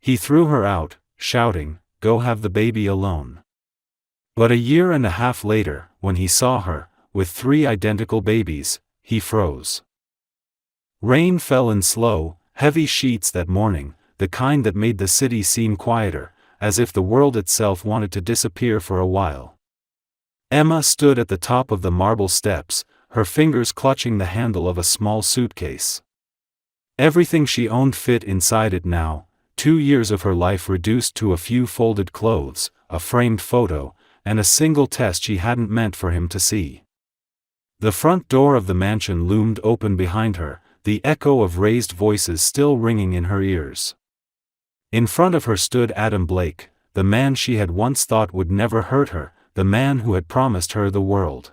He threw her out, shouting, "Go have the baby alone." But a year and a half later, when he saw her, with 3 identical babies, he froze. Rain fell in slow, heavy sheets that morning, the kind that made the city seem quieter, as if the world itself wanted to disappear for a while. Emma stood at the top of the marble steps, her fingers clutching the handle of a small suitcase. Everything she owned fit inside it now, 2 years of her life reduced to a few folded clothes, a framed photo, and a single test she hadn't meant for him to see. The front door of the mansion loomed open behind her, the echo of raised voices still ringing in her ears. In front of her stood Adam Blake, the man she had once thought would never hurt her, the man who had promised her the world.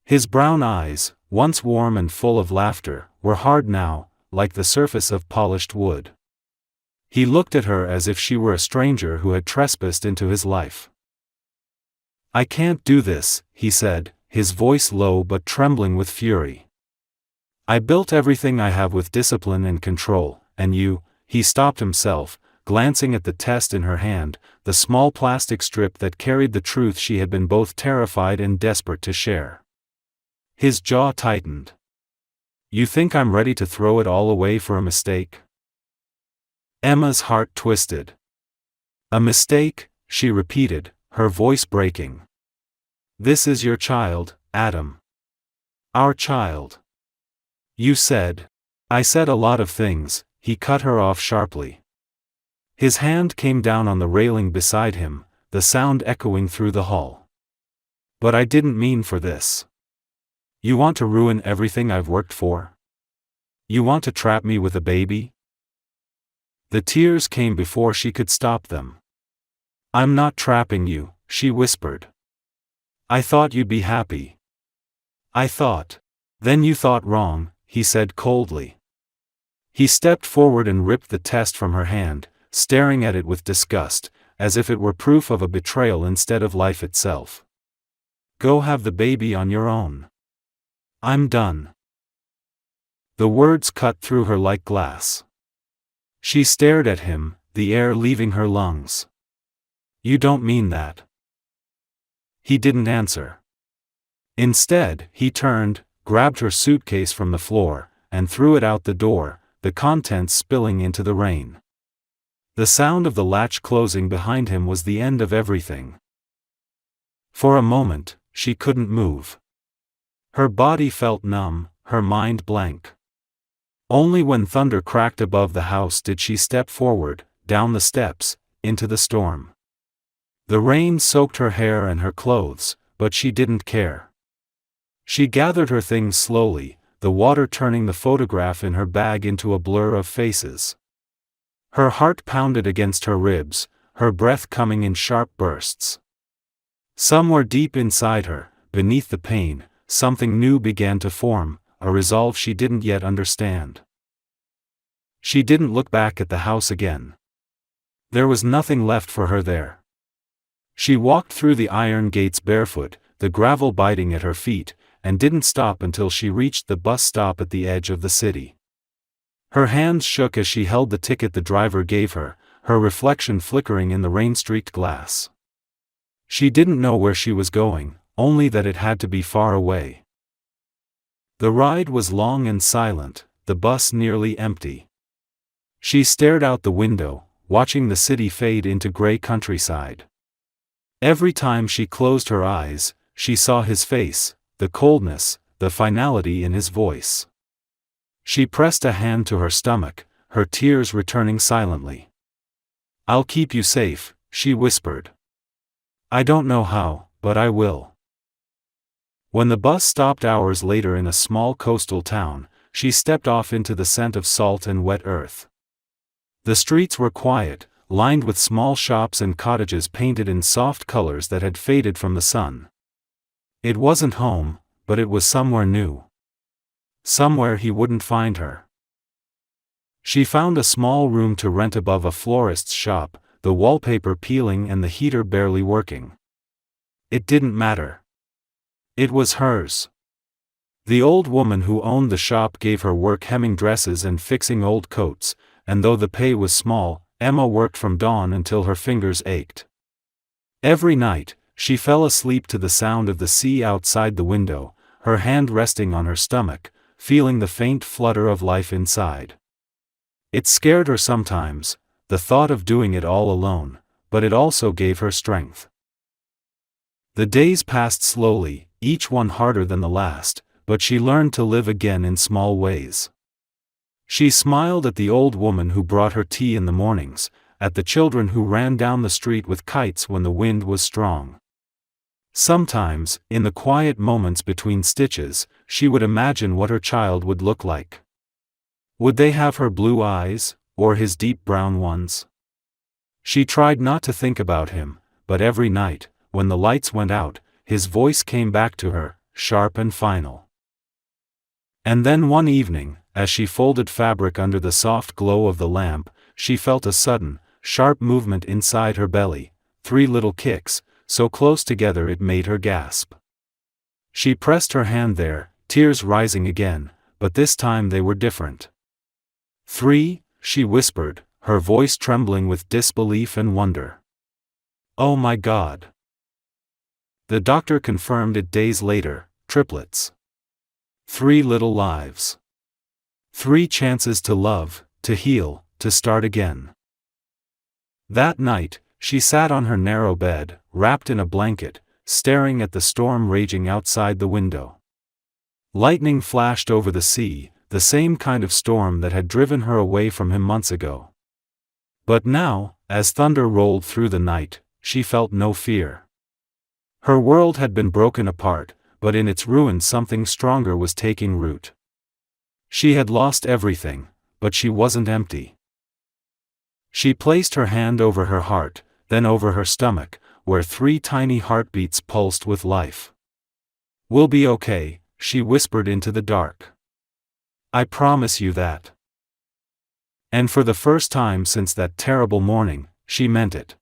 His brown eyes, once warm and full of laughter, were hard now, like the surface of polished wood. He looked at her as if she were a stranger who had trespassed into his life. "I can't do this," he said, his voice low but trembling with fury. "I built everything I have with discipline and control, and you—" He stopped himself, glancing at the test in her hand, the small plastic strip that carried the truth she had been both terrified and desperate to share. His jaw tightened. "You think I'm ready to throw it all away for a mistake?" Emma's heart twisted. "A mistake?" she repeated, her voice breaking. "This is your child, Adam. Our child." "You said—" "I said a lot of things," he cut her off sharply. His hand came down on the railing beside him, the sound echoing through the hall. "But I didn't mean for this. You want to ruin everything I've worked for? You want to trap me with a baby?" The tears came before she could stop them. "I'm not trapping you," she whispered. "I thought you'd be happy. I thought—" "Then you thought wrong," he said coldly. He stepped forward and ripped the test from her hand, staring at it with disgust, as if it were proof of a betrayal instead of life itself. "Go have the baby on your own. I'm done." The words cut through her like glass. She stared at him, the air leaving her lungs. "You don't mean that." He didn't answer. Instead, he turned, grabbed her suitcase from the floor, and threw it out the door, the contents spilling into the rain. The sound of the latch closing behind him was the end of everything. For a moment, she couldn't move. Her body felt numb, her mind blank. Only when thunder cracked above the house did she step forward, down the steps, into the storm. The rain soaked her hair and her clothes, but she didn't care. She gathered her things slowly, the water turning the photograph in her bag into a blur of faces. Her heart pounded against her ribs, her breath coming in sharp bursts. Somewhere deep inside her, beneath the pain, something new began to form, a resolve she didn't yet understand. She didn't look back at the house again. There was nothing left for her there. She walked through the iron gates barefoot, the gravel biting at her feet, and didn't stop until she reached the bus stop at the edge of the city. Her hands shook as she held the ticket the driver gave her, her reflection flickering in the rain-streaked glass. She didn't know where she was going, only that it had to be far away. The ride was long and silent, the bus nearly empty. She stared out the window, watching the city fade into gray countryside. Every time she closed her eyes, she saw his face, the coldness, the finality in his voice. She pressed a hand to her stomach, her tears returning silently. "I'll keep you safe," she whispered. "I don't know how, but I will." When the bus stopped hours later in a small coastal town, she stepped off into the scent of salt and wet earth. The streets were quiet, lined with small shops and cottages painted in soft colors that had faded from the sun. It wasn't home, but it was somewhere new. Somewhere he wouldn't find her. She found a small room to rent above a florist's shop, the wallpaper peeling and the heater barely working. It didn't matter. It was hers. The old woman who owned the shop gave her work hemming dresses and fixing old coats, and though the pay was small, Emma worked from dawn until her fingers ached. Every night, she fell asleep to the sound of the sea outside the window, her hand resting on her stomach, feeling the faint flutter of life inside. It scared her sometimes, the thought of doing it all alone, but it also gave her strength. The days passed slowly, each one harder than the last, but she learned to live again in small ways. She smiled at the old woman who brought her tea in the mornings, at the children who ran down the street with kites when the wind was strong. Sometimes, in the quiet moments between stitches, she would imagine what her child would look like. Would they have her blue eyes, or his deep brown ones? She tried not to think about him, but every night, when the lights went out, his voice came back to her, sharp and final. And then one evening, as she folded fabric under the soft glow of the lamp, she felt a sudden, sharp movement inside her belly, 3 little kicks, so close together it made her gasp. She pressed her hand there, tears rising again, but this time they were different. 3, she whispered, her voice trembling with disbelief and wonder. Oh my God! The doctor confirmed it days later, triplets. 3 little lives. 3 chances to love, to heal, to start again. That night, she sat on her narrow bed, wrapped in a blanket, staring at the storm raging outside the window. Lightning flashed over the sea, the same kind of storm that had driven her away from him months ago. But now, as thunder rolled through the night, she felt no fear. Her world had been broken apart, but in its ruins something stronger was taking root. She had lost everything, but she wasn't empty. She placed her hand over her heart, then over her stomach, where 3 tiny heartbeats pulsed with life. We'll be okay, she whispered into the dark. I promise you that. And for the first time since that terrible morning, she meant it.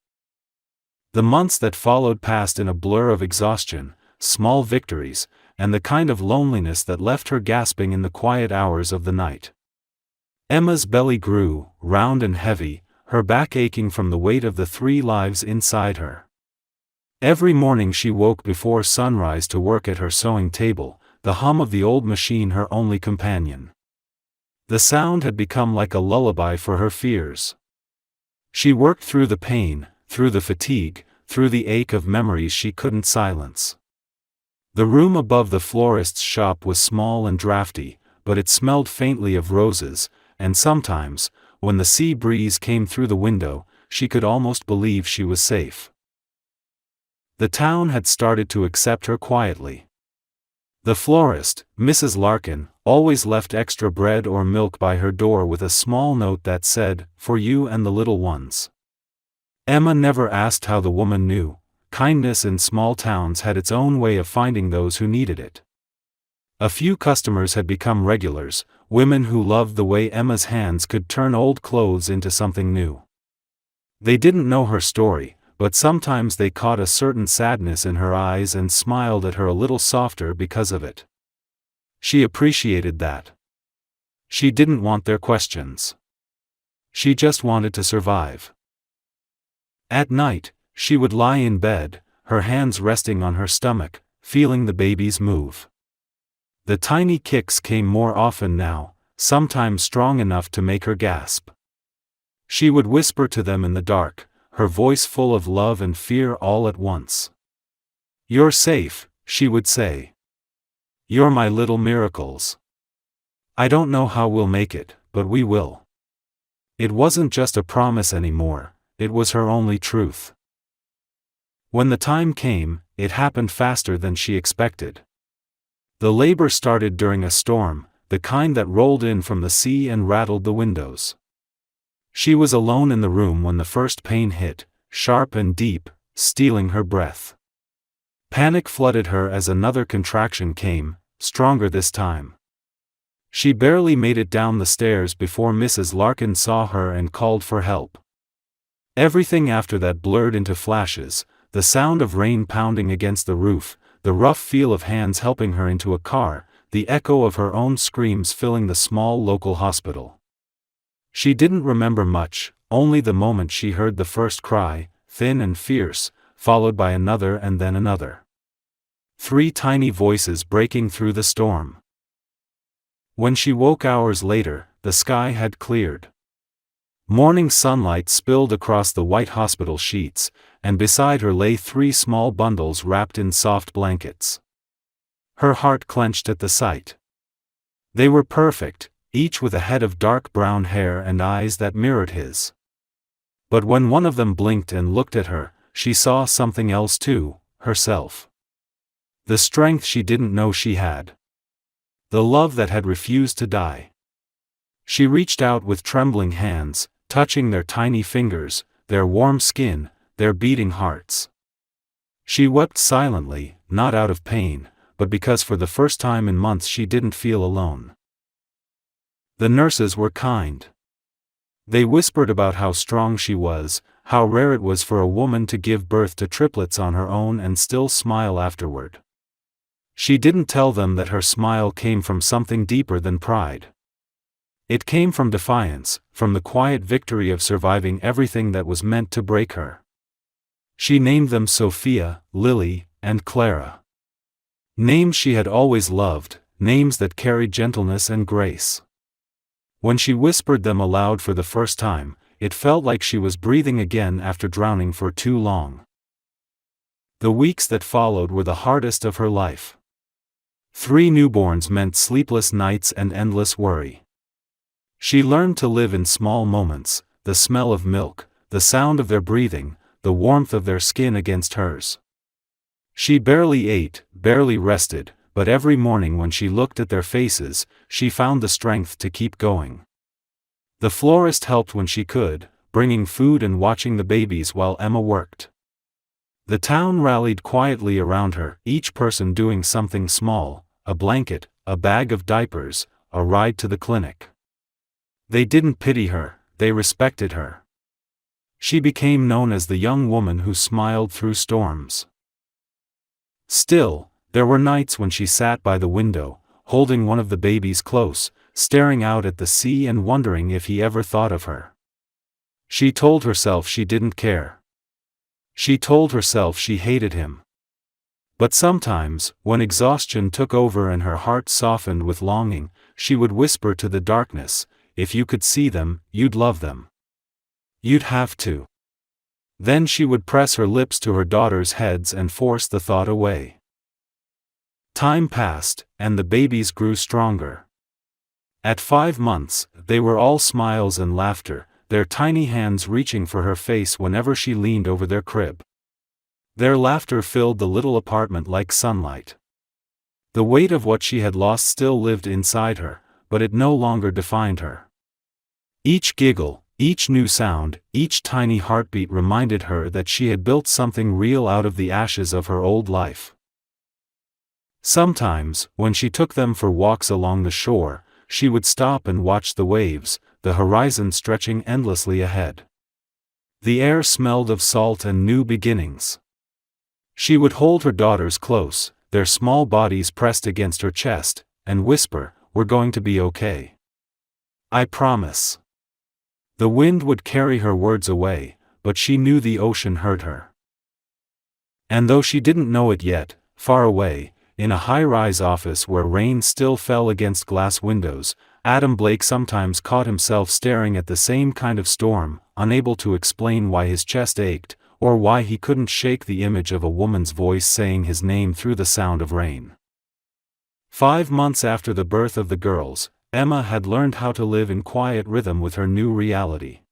The months that followed passed in a blur of exhaustion, small victories, and the kind of loneliness that left her gasping in the quiet hours of the night. Emma's belly grew, round and heavy, her back aching from the weight of the 3 lives inside her. Every morning she woke before sunrise to work at her sewing table, the hum of the old machine her only companion. The sound had become like a lullaby for her fears. She worked through the pain, through the fatigue, through the ache of memories she couldn't silence. The room above the florist's shop was small and drafty, but it smelled faintly of roses, and sometimes, when the sea breeze came through the window, she could almost believe she was safe. The town had started to accept her quietly. The florist, Mrs. Larkin, always left extra bread or milk by her door with a small note that said, "For you and the little ones." Emma never asked how the woman knew. Kindness in small towns had its own way of finding those who needed it. A few customers had become regulars, women who loved the way Emma's hands could turn old clothes into something new. They didn't know her story, but sometimes they caught a certain sadness in her eyes and smiled at her a little softer because of it. She appreciated that. She didn't want their questions. She just wanted to survive. At night, she would lie in bed, her hands resting on her stomach, feeling the babies move. The tiny kicks came more often now, sometimes strong enough to make her gasp. She would whisper to them in the dark, her voice full of love and fear all at once. "You're safe," she would say. "You're my little miracles. I don't know how we'll make it, but we will." It wasn't just a promise anymore, it was her only truth. When the time came, it happened faster than she expected. The labor started during a storm, the kind that rolled in from the sea and rattled the windows. She was alone in the room when the first pain hit, sharp and deep, stealing her breath. Panic flooded her as another contraction came, stronger this time. She barely made it down the stairs before Mrs. Larkin saw her and called for help. Everything after that blurred into flashes, the sound of rain pounding against the roof, the rough feel of hands helping her into a car, the echo of her own screams filling the small local hospital. She didn't remember much, only the moment she heard the first cry, thin and fierce, followed by another and then another. 3 tiny voices breaking through the storm. When she woke hours later, the sky had cleared. Morning sunlight spilled across the white hospital sheets, and beside her lay 3 small bundles wrapped in soft blankets. Her heart clenched at the sight. They were perfect, each with a head of dark brown hair and eyes that mirrored his. But when one of them blinked and looked at her, she saw something else too, herself. The strength she didn't know she had. The love that had refused to die. She reached out with trembling hands, touching their tiny fingers, their warm skin, their beating hearts. She wept silently, not out of pain, but because for the first time in months she didn't feel alone. The nurses were kind. They whispered about how strong she was, how rare it was for a woman to give birth to triplets on her own and still smile afterward. She didn't tell them that her smile came from something deeper than pride. It came from defiance, from the quiet victory of surviving everything that was meant to break her. She named them Sophia, Lily, and Clara. Names she had always loved, names that carried gentleness and grace. When she whispered them aloud for the first time, it felt like she was breathing again after drowning for too long. The weeks that followed were the hardest of her life. 3 newborns meant sleepless nights and endless worry. She learned to live in small moments, the smell of milk, the sound of their breathing, the warmth of their skin against hers. She barely ate, barely rested, but every morning when she looked at their faces, she found the strength to keep going. The florist helped when she could, bringing food and watching the babies while Emma worked. The town rallied quietly around her, each person doing something small, a blanket, a bag of diapers, a ride to the clinic. They didn't pity her, they respected her. She became known as the young woman who smiled through storms. Still, there were nights when she sat by the window, holding one of the babies close, staring out at the sea and wondering if he ever thought of her. She told herself she didn't care. She told herself she hated him. But sometimes, when exhaustion took over and her heart softened with longing, she would whisper to the darkness, "If you could see them, you'd love them. You'd have to." Then she would press her lips to her daughters' heads and force the thought away. Time passed, and the babies grew stronger. At 5 months, they were all smiles and laughter, their tiny hands reaching for her face whenever she leaned over their crib. Their laughter filled the little apartment like sunlight. The weight of what she had lost still lived inside her, but it no longer defined her. Each giggle, each new sound, each tiny heartbeat reminded her that she had built something real out of the ashes of her old life. Sometimes, when she took them for walks along the shore, she would stop and watch the waves, the horizon stretching endlessly ahead. The air smelled of salt and new beginnings. She would hold her daughters close, their small bodies pressed against her chest, and whisper, "We're going to be okay. I promise." The wind would carry her words away, but she knew the ocean heard her. And though she didn't know it yet, far away, in a high-rise office where rain still fell against glass windows, Adam Blake sometimes caught himself staring at the same kind of storm, unable to explain why his chest ached, or why he couldn't shake the image of a woman's voice saying his name through the sound of rain. 5 months after the birth of the girls, Emma had learned how to live in quiet rhythm with her new reality.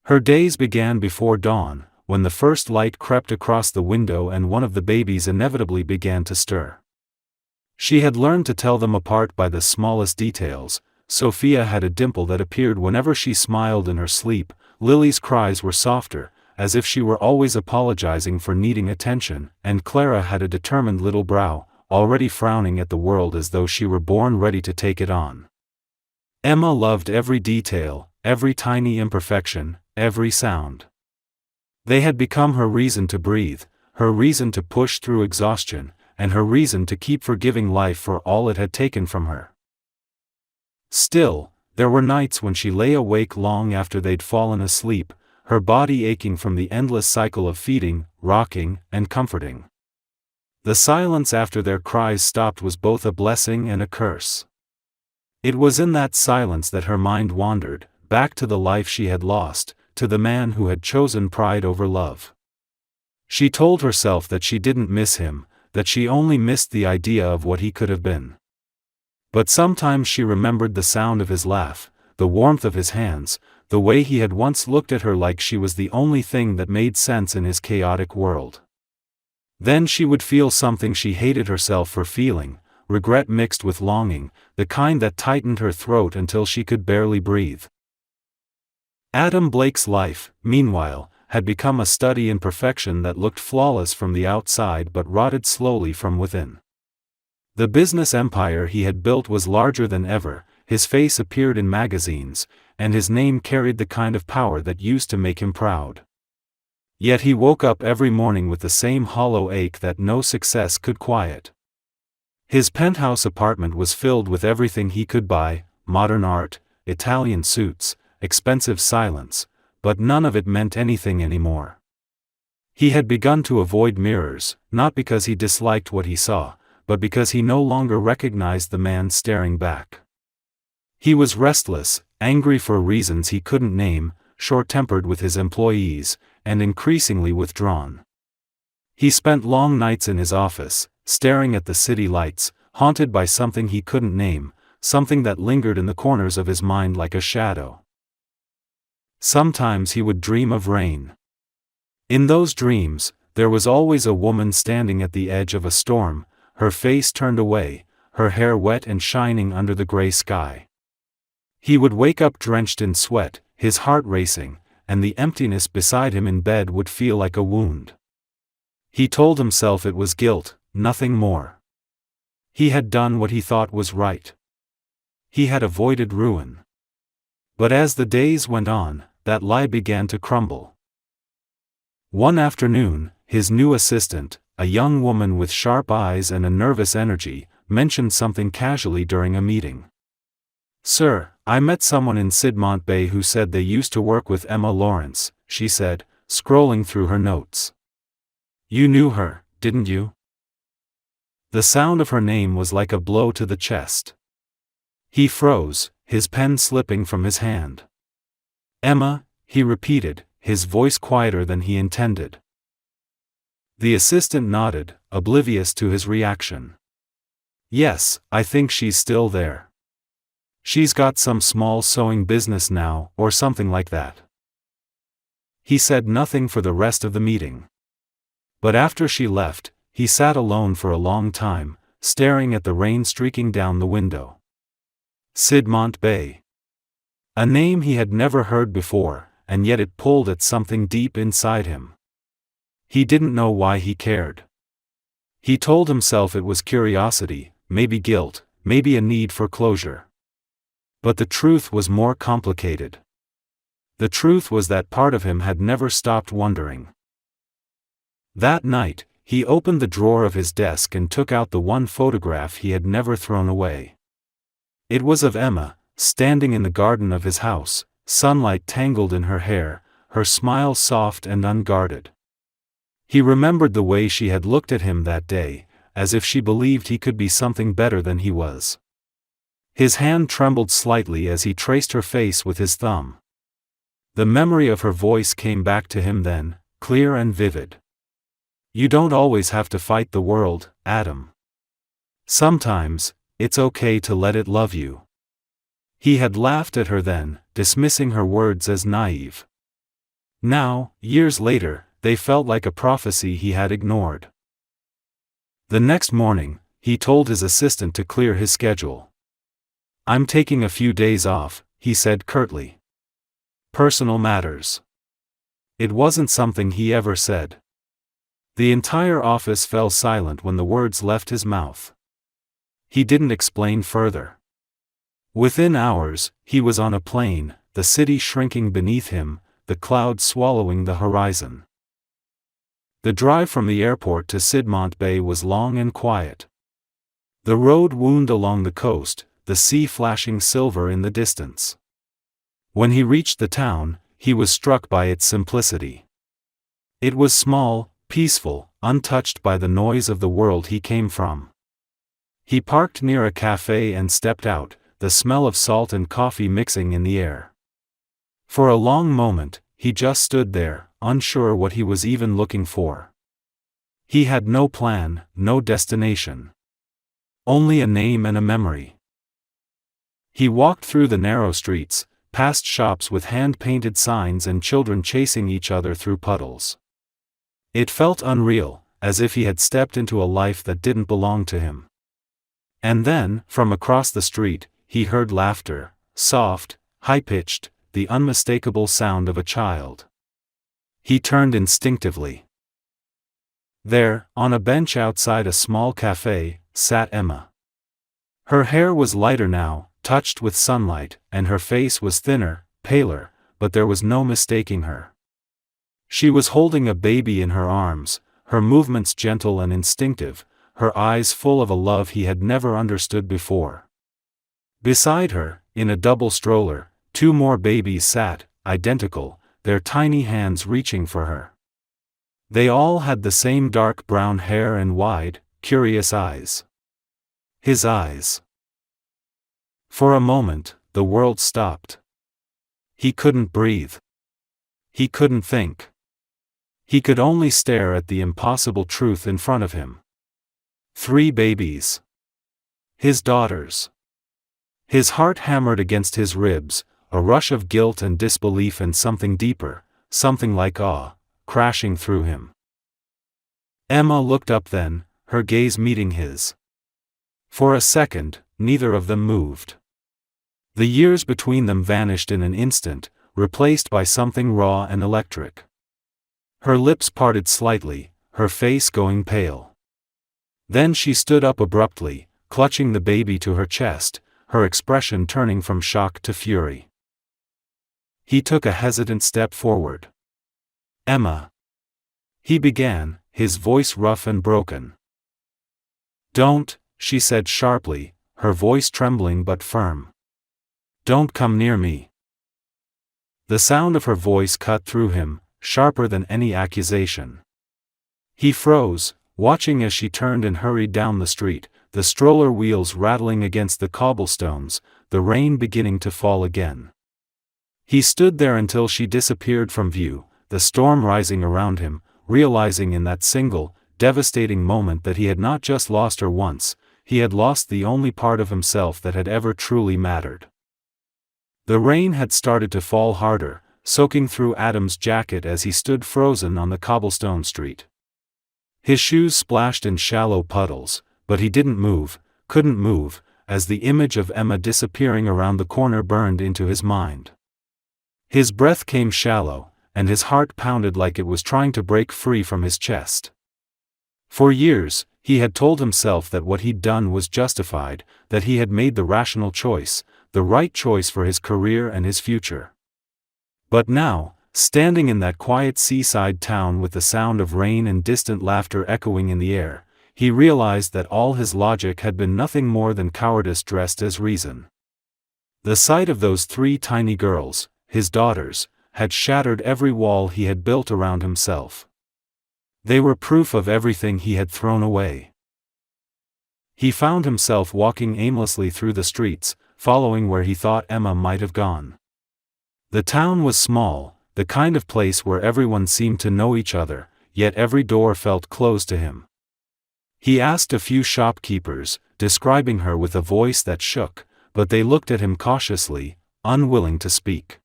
Her days began before dawn, when the first light crept across the window and one of the babies inevitably began to stir. She had learned to tell them apart by the smallest details. Sophia had a dimple that appeared whenever she smiled in her sleep, Lily's cries were softer, as if she were always apologizing for needing attention, and Clara had a determined little brow, already frowning at the world as though she were born ready to take it on. Emma loved every detail, every tiny imperfection, every sound. They had become her reason to breathe, her reason to push through exhaustion, and her reason to keep forgiving life for all it had taken from her. Still, There were nights when she lay awake long after they'd fallen asleep, her body aching from the endless cycle of feeding, rocking, and comforting. The silence after their cries stopped was both a blessing and a curse. It was in that silence that her mind wandered, back to the life she had lost, to the man who had chosen pride over love. She told herself that she didn't miss him, that she only missed the idea of what he could have been. But sometimes she remembered the sound of his laugh, the warmth of his hands, the way he had once looked at her like she was the only thing that made sense in his chaotic world. Then she would feel something she hated herself for feeling, regret mixed with longing, the kind that tightened her throat until she could barely breathe. Adam Blake's life, meanwhile, had become a study in perfection that looked flawless from the outside but rotted slowly from within. The business empire he had built was larger than ever, his face appeared in magazines, and his name carried the kind of power that used to make him proud. Yet he woke up every morning with the same hollow ache that no success could quiet. His penthouse apartment was filled with everything he could buy, modern art, Italian suits, expensive silence, but none of it meant anything anymore. He had begun to avoid mirrors, not because he disliked what he saw, but because he no longer recognized the man staring back. He was restless, angry for reasons he couldn't name, short-tempered with his employees, and increasingly withdrawn. He spent long nights in his office, staring at the city lights, haunted by something he couldn't name, something that lingered in the corners of his mind like a shadow. Sometimes he would dream of rain. In those dreams, there was always a woman standing at the edge of a storm, her face turned away, her hair wet and shining under the gray sky. He would wake up drenched in sweat, his heart racing, and the emptiness beside him in bed would feel like a wound. He told himself it was guilt, nothing more. He had done what he thought was right. He had avoided ruin. But as the days went on, that lie began to crumble. One afternoon, his new assistant, a young woman with sharp eyes and a nervous energy, mentioned something casually during a meeting. "Sir, I met someone in Sidmont Bay who said they used to work with Emma Lawrence," she said, scrolling through her notes. "You knew her, didn't you?" The sound of her name was like a blow to the chest. He froze, his pen slipping from his hand. "Emma," he repeated, his voice quieter than he intended. The assistant nodded, oblivious to his reaction. "Yes, I think she's still there. She's got some small sewing business now, or something like that." He said nothing for the rest of the meeting. But after she left, he sat alone for a long time, staring at the rain streaking down the window. Sidmont Bay. A name he had never heard before, and yet it pulled at something deep inside him. He didn't know why he cared. He told himself it was curiosity, maybe guilt, maybe a need for closure. But the truth was more complicated. The truth was that part of him had never stopped wondering. That night, he opened the drawer of his desk and took out the one photograph he had never thrown away. It was of Emma, standing in the garden of his house, sunlight tangled in her hair, her smile soft and unguarded. He remembered the way she had looked at him that day, as if she believed he could be something better than he was. His hand trembled slightly as he traced her face with his thumb. The memory of her voice came back to him then, clear and vivid. "You don't always have to fight the world, Adam. Sometimes, it's okay to let it love you." He had laughed at her then, dismissing her words as naive. Now, years later, they felt like a prophecy he had ignored. The next morning, he told his assistant to clear his schedule. "I'm taking a few days off," he said curtly. "Personal matters." It wasn't something he ever said. The entire office fell silent when the words left his mouth. He didn't explain further. Within hours, he was on a plane, the city shrinking beneath him, the clouds swallowing the horizon. The drive from the airport to Sidmont Bay was long and quiet. The road wound along the coast, the sea flashing silver in the distance. When he reached the town, he was struck by its simplicity. It was small, peaceful, untouched by the noise of the world he came from. He parked near a cafe and stepped out, the smell of salt and coffee mixing in the air. For a long moment, he just stood there, unsure what he was even looking for. He had no plan, no destination. Only a name and a memory. He walked through the narrow streets, past shops with hand-painted signs and children chasing each other through puddles. It felt unreal, as if he had stepped into a life that didn't belong to him. And then, from across the street, he heard laughter, soft, high-pitched, the unmistakable sound of a child. He turned instinctively. There, on a bench outside a small cafe, sat Emma. Her hair was lighter now, touched with sunlight, and her face was thinner, paler, but there was no mistaking her. She was holding a baby in her arms, her movements gentle and instinctive, her eyes full of a love he had never understood before. Beside her, in a double stroller, 2 more babies sat, identical, their tiny hands reaching for her. They all had the same dark brown hair and wide, curious eyes. His eyes. For a moment, the world stopped. He couldn't breathe. He couldn't think. He could only stare at the impossible truth in front of him. 3 babies. His daughters. His heart hammered against his ribs, a rush of guilt and disbelief and something deeper, something like awe, crashing through him. Emma looked up then, her gaze meeting his. For a second, neither of them moved. The years between them vanished in an instant, replaced by something raw and electric. Her lips parted slightly, her face going pale. Then she stood up abruptly, clutching the baby to her chest, her expression turning from shock to fury. He took a hesitant step forward. "Emma," he began, his voice rough and broken. "Don't," she said sharply, her voice trembling but firm. "Don't come near me." The sound of her voice cut through him, sharper than any accusation. He froze, watching as she turned and hurried down the street, the stroller wheels rattling against the cobblestones, the rain beginning to fall again. He stood there until she disappeared from view, the storm rising around him, realizing in that single, devastating moment that he had not just lost her once, he had lost the only part of himself that had ever truly mattered. The rain had started to fall harder, soaking through Adam's jacket as he stood frozen on the cobblestone street. His shoes splashed in shallow puddles, but he didn't move, couldn't move, as the image of Emma disappearing around the corner burned into his mind. His breath came shallow, and his heart pounded like it was trying to break free from his chest. For years, he had told himself that what he'd done was justified, that he had made the rational choice, the right choice for his career and his future. But now, standing in that quiet seaside town with the sound of rain and distant laughter echoing in the air, he realized that all his logic had been nothing more than cowardice dressed as reason. The sight of those 3 tiny girls, his daughters, had shattered every wall he had built around himself. They were proof of everything he had thrown away. He found himself walking aimlessly through the streets, following where he thought Emma might have gone. The town was small, the kind of place where everyone seemed to know each other, yet every door felt closed to him. He asked a few shopkeepers, describing her with a voice that shook, but they looked at him cautiously, unwilling to speak.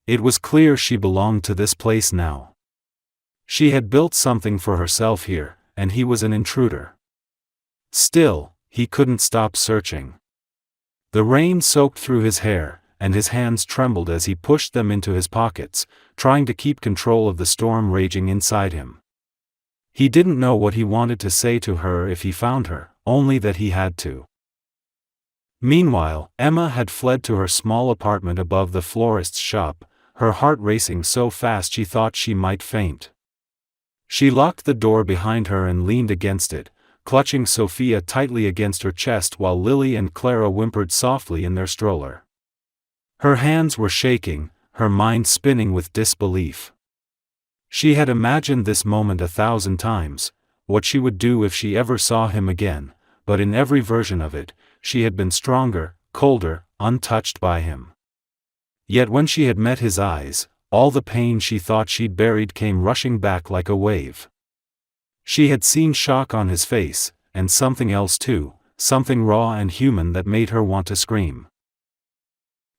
It was clear she belonged to this place now. She had built something for herself here, and he was an intruder. Still, he couldn't stop searching. The rain soaked through his hair, and his hands trembled as he pushed them into his pockets, trying to keep control of the storm raging inside him. He didn't know what he wanted to say to her if he found her, only that he had to. Meanwhile, Emma had fled to her small apartment above the florist's shop, her heart racing so fast she thought she might faint. She locked the door behind her and leaned against it, clutching Sophia tightly against her chest while Lily and Clara whimpered softly in their stroller. Her hands were shaking, her mind spinning with disbelief. She had imagined this moment 1,000 times, what she would do if she ever saw him again, but in every version of it, she had been stronger, colder, untouched by him. Yet when she had met his eyes, all the pain she thought she'd buried came rushing back like a wave. She had seen shock on his face, and something else too, something raw and human that made her want to scream.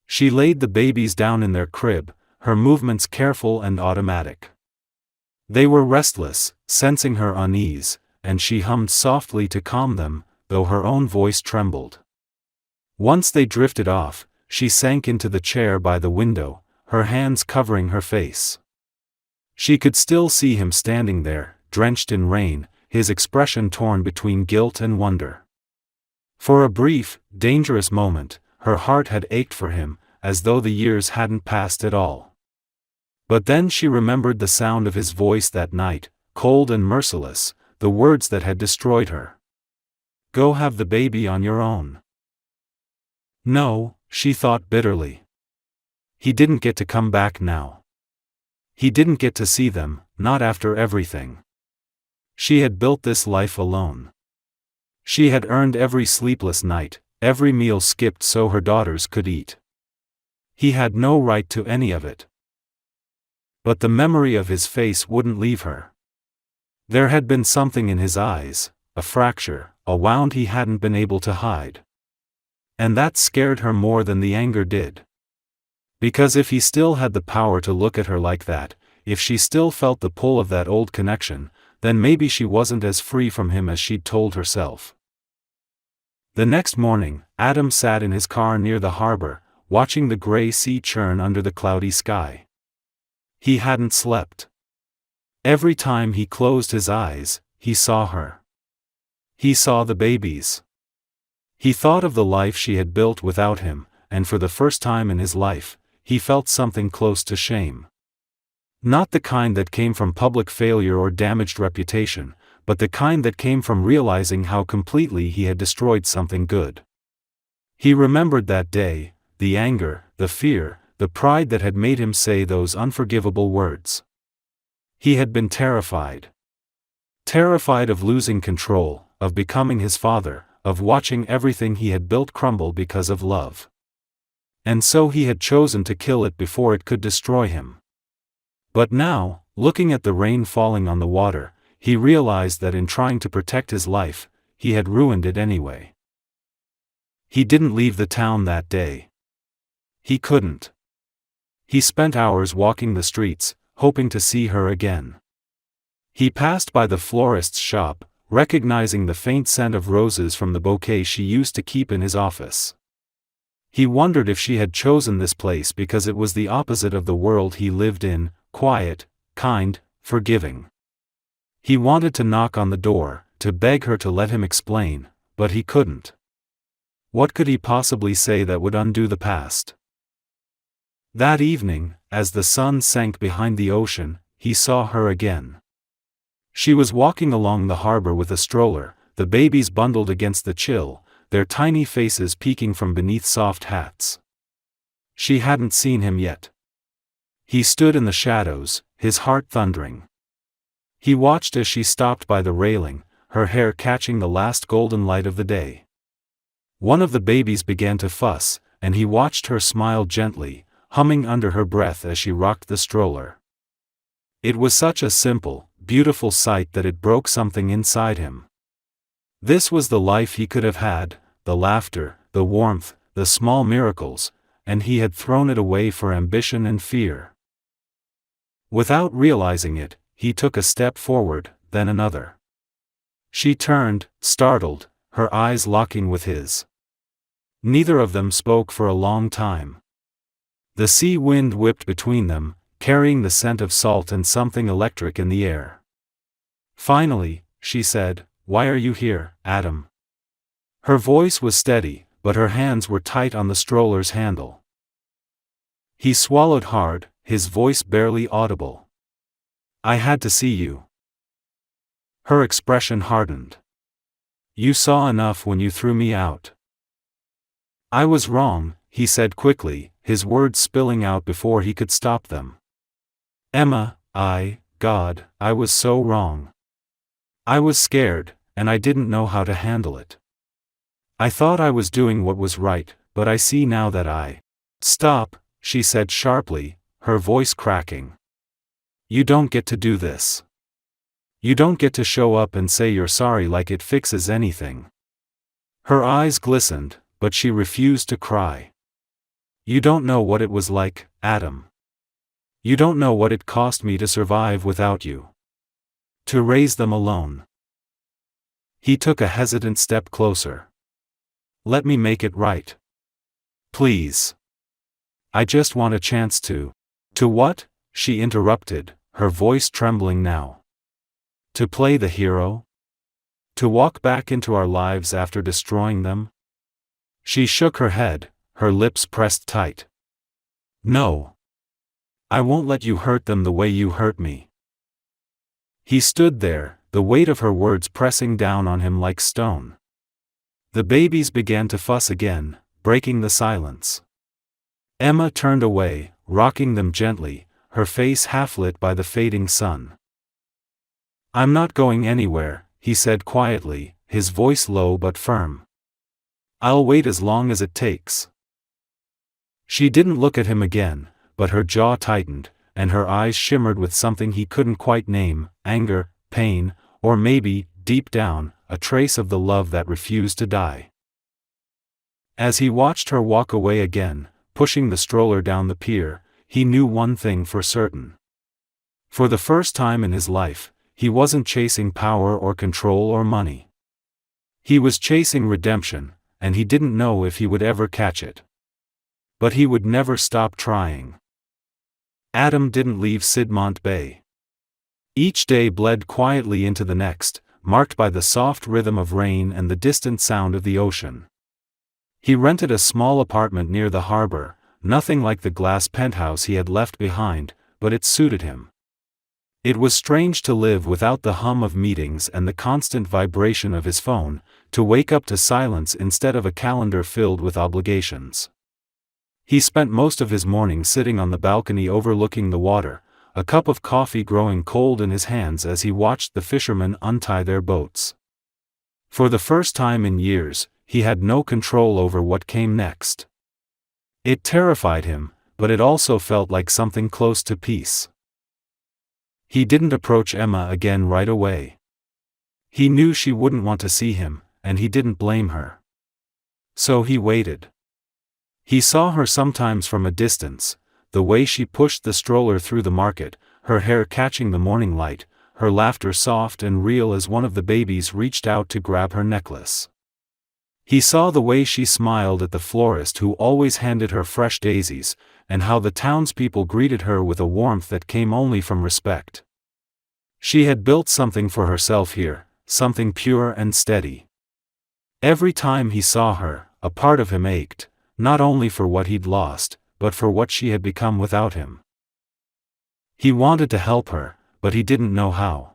She laid the babies down in their crib, her movements careful and automatic. They were restless, sensing her unease, and she hummed softly to calm them, though her own voice trembled. Once they drifted off, she sank into the chair by the window, her hands covering her face. She could still see him standing there, drenched in rain, his expression torn between guilt and wonder. For a brief, dangerous moment, her heart had ached for him, as though the years hadn't passed at all. But then she remembered the sound of his voice that night, cold and merciless, the words that had destroyed her. "Go have the baby on your own." No, she thought bitterly. He didn't get to come back now. He didn't get to see them, not after everything. She had built this life alone. She had earned every sleepless night, every meal skipped so her daughters could eat. He had no right to any of it. But the memory of his face wouldn't leave her. There had been something in his eyes, a fracture, a wound he hadn't been able to hide. And that scared her more than the anger did. Because if he still had the power to look at her like that, if she still felt the pull of that old connection, then maybe she wasn't as free from him as she'd told herself. The next morning, Adam sat in his car near the harbor, watching the gray sea churn under the cloudy sky. He hadn't slept. Every time he closed his eyes, he saw her. He saw the babies. He thought of the life she had built without him, and for the first time in his life, he felt something close to shame. Not the kind that came from public failure or damaged reputation, but the kind that came from realizing how completely he had destroyed something good. He remembered that day, the anger, the fear, the pride that had made him say those unforgivable words. He had been terrified. Terrified of losing control, of becoming his father, of watching everything he had built crumble because of love. And so he had chosen to kill it before it could destroy him. But now, looking at the rain falling on the water, he realized that in trying to protect his life, he had ruined it anyway. He didn't leave the town that day. He couldn't. He spent hours walking the streets, hoping to see her again. He passed by the florist's shop, recognizing the faint scent of roses from the bouquet she used to keep in his office. He wondered if she had chosen this place because it was the opposite of the world he lived in, quiet, kind, forgiving. He wanted to knock on the door, to beg her to let him explain, but he couldn't. What could he possibly say that would undo the past? That evening, as the sun sank behind the ocean, he saw her again. She was walking along the harbor with a stroller, the babies bundled against the chill, their tiny faces peeking from beneath soft hats. She hadn't seen him yet. He stood in the shadows, his heart thundering. He watched as she stopped by the railing, her hair catching the last golden light of the day. One of the babies began to fuss, and he watched her smile gently, humming under her breath as she rocked the stroller. It was such a simple, beautiful sight that it broke something inside him. This was the life he could have had, the laughter, the warmth, the small miracles, and he had thrown it away for ambition and fear. Without realizing it, he took a step forward, then another. She turned, startled, her eyes locking with his. Neither of them spoke for a long time. The sea wind whipped between them, carrying the scent of salt and something electric in the air. Finally, she said, "Why are you here, Adam?" Her voice was steady, but her hands were tight on the stroller's handle. He swallowed hard, his voice barely audible. "I had to see you." Her expression hardened. You saw enough when you threw me out. I was wrong, he said quickly, his words spilling out before he could stop them. Emma, God, I was so wrong. I was scared, and I didn't know how to handle it. I thought I was doing what was right, but I see now that I... Stop, she said sharply, her voice cracking. You don't get to do this. You don't get to show up and say you're sorry like it fixes anything. Her eyes glistened, but she refused to cry. You don't know what it was like, Adam. You don't know what it cost me to survive without you. To raise them alone. He took a hesitant step closer. Let me make it right. Please. I just want a chance to... To what? She interrupted, her voice trembling now. To play the hero? To walk back into our lives after destroying them? She shook her head, her lips pressed tight. No. I won't let you hurt them the way you hurt me. He stood there, the weight of her words pressing down on him like stone. The babies began to fuss again, breaking the silence. Emma turned away, rocking them gently, her face half lit by the fading sun. I'm not going anywhere, he said quietly, his voice low but firm. I'll wait as long as it takes. She didn't look at him again, but her jaw tightened, and her eyes shimmered with something he couldn't quite name, anger, pain, or maybe, deep down, a trace of the love that refused to die. As he watched her walk away again, pushing the stroller down the pier, he knew one thing for certain. For the first time in his life, he wasn't chasing power or control or money. He was chasing redemption, and he didn't know if he would ever catch it. But he would never stop trying. Adam didn't leave Sidmont Bay. Each day bled quietly into the next, marked by the soft rhythm of rain and the distant sound of the ocean. He rented a small apartment near the harbor, nothing like the glass penthouse he had left behind, but it suited him. It was strange to live without the hum of meetings and the constant vibration of his phone, to wake up to silence instead of a calendar filled with obligations. He spent most of his morning sitting on the balcony overlooking the water, a cup of coffee growing cold in his hands as he watched the fishermen untie their boats. For the first time in years, he had no control over what came next. It terrified him, but it also felt like something close to peace. He didn't approach Emma again right away. He knew she wouldn't want to see him, and he didn't blame her. So he waited. He saw her sometimes from a distance, the way she pushed the stroller through the market, her hair catching the morning light, her laughter soft and real as one of the babies reached out to grab her necklace. He saw the way she smiled at the florist who always handed her fresh daisies, and how the townspeople greeted her with a warmth that came only from respect. She had built something for herself here, something pure and steady. Every time he saw her, a part of him ached, not only for what he'd lost, but for what she had become without him. He wanted to help her, but he didn't know how.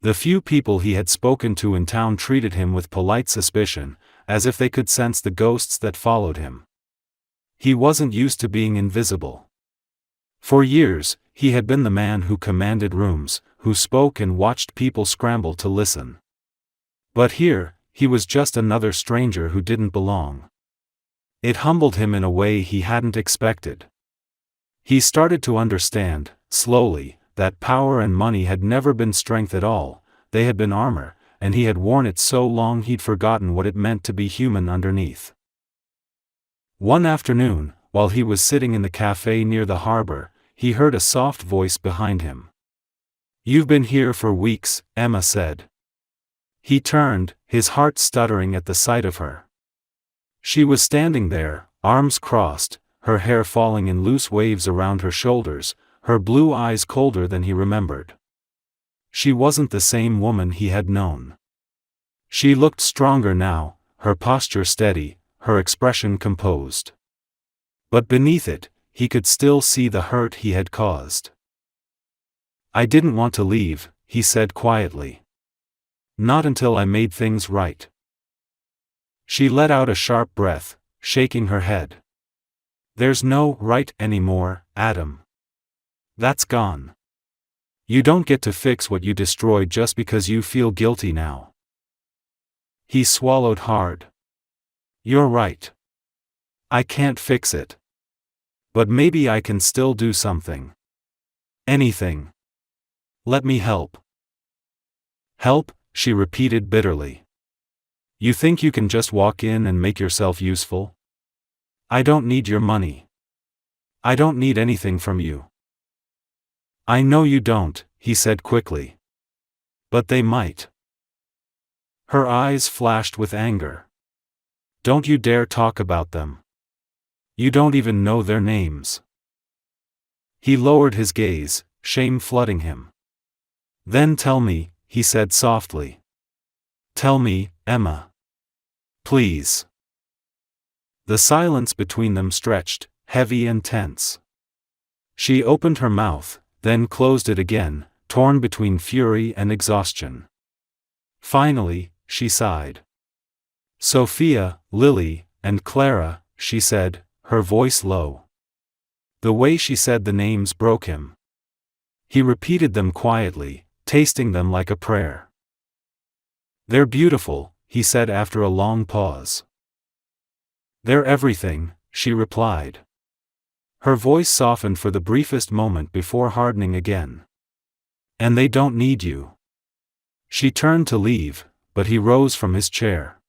The few people he had spoken to in town treated him with polite suspicion, as if they could sense the ghosts that followed him. He wasn't used to being invisible. For years, he had been the man who commanded rooms, who spoke and watched people scramble to listen. But here, he was just another stranger who didn't belong. It humbled him in a way he hadn't expected. He started to understand, slowly, that power and money had never been strength at all, they had been armor, and he had worn it so long he'd forgotten what it meant to be human underneath. One afternoon, while he was sitting in the cafe near the harbor, he heard a soft voice behind him. "You've been here for weeks," Emma said. He turned, his heart stuttering at the sight of her. She was standing there, arms crossed, her hair falling in loose waves around her shoulders, her blue eyes colder than he remembered. She wasn't the same woman he had known. She looked stronger now, her posture steady, her expression composed. But beneath it, he could still see the hurt he had caused. "I didn't want to leave," he said quietly. Not until I made things right. She let out a sharp breath, shaking her head. There's no right anymore, Adam. That's gone. You don't get to fix what you destroyed just because you feel guilty now. He swallowed hard. You're right. I can't fix it. But maybe I can still do something. Anything. Let me help. Help, she repeated bitterly. You think you can just walk in and make yourself useful? I don't need your money. I don't need anything from you. I know you don't, he said quickly. But they might. Her eyes flashed with anger. Don't you dare talk about them. You don't even know their names. He lowered his gaze, shame flooding him. Then tell me, he said softly. Tell me, Emma. Please. The silence between them stretched, heavy and tense. She opened her mouth, then closed it again, torn between fury and exhaustion. Finally, she sighed. Sophia, Lily, and Clara, she said, her voice low. The way she said the names broke him. He repeated them quietly, tasting them like a prayer. They're beautiful, he said after a long pause. They're everything, she replied. Her voice softened for the briefest moment before hardening again. And they don't need you. She turned to leave, but he rose from his chair.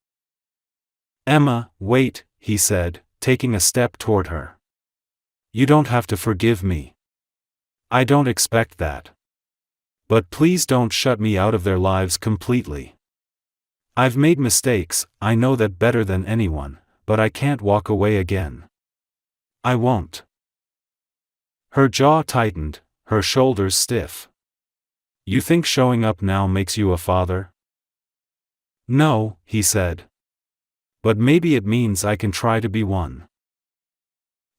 Emma, wait, he said, taking a step toward her. You don't have to forgive me. I don't expect that. But please don't shut me out of their lives completely. I've made mistakes, I know that better than anyone, but I can't walk away again. I won't. Her jaw tightened, her shoulders stiff. You think showing up now makes you a father? No, he said. But maybe it means I can try to be one.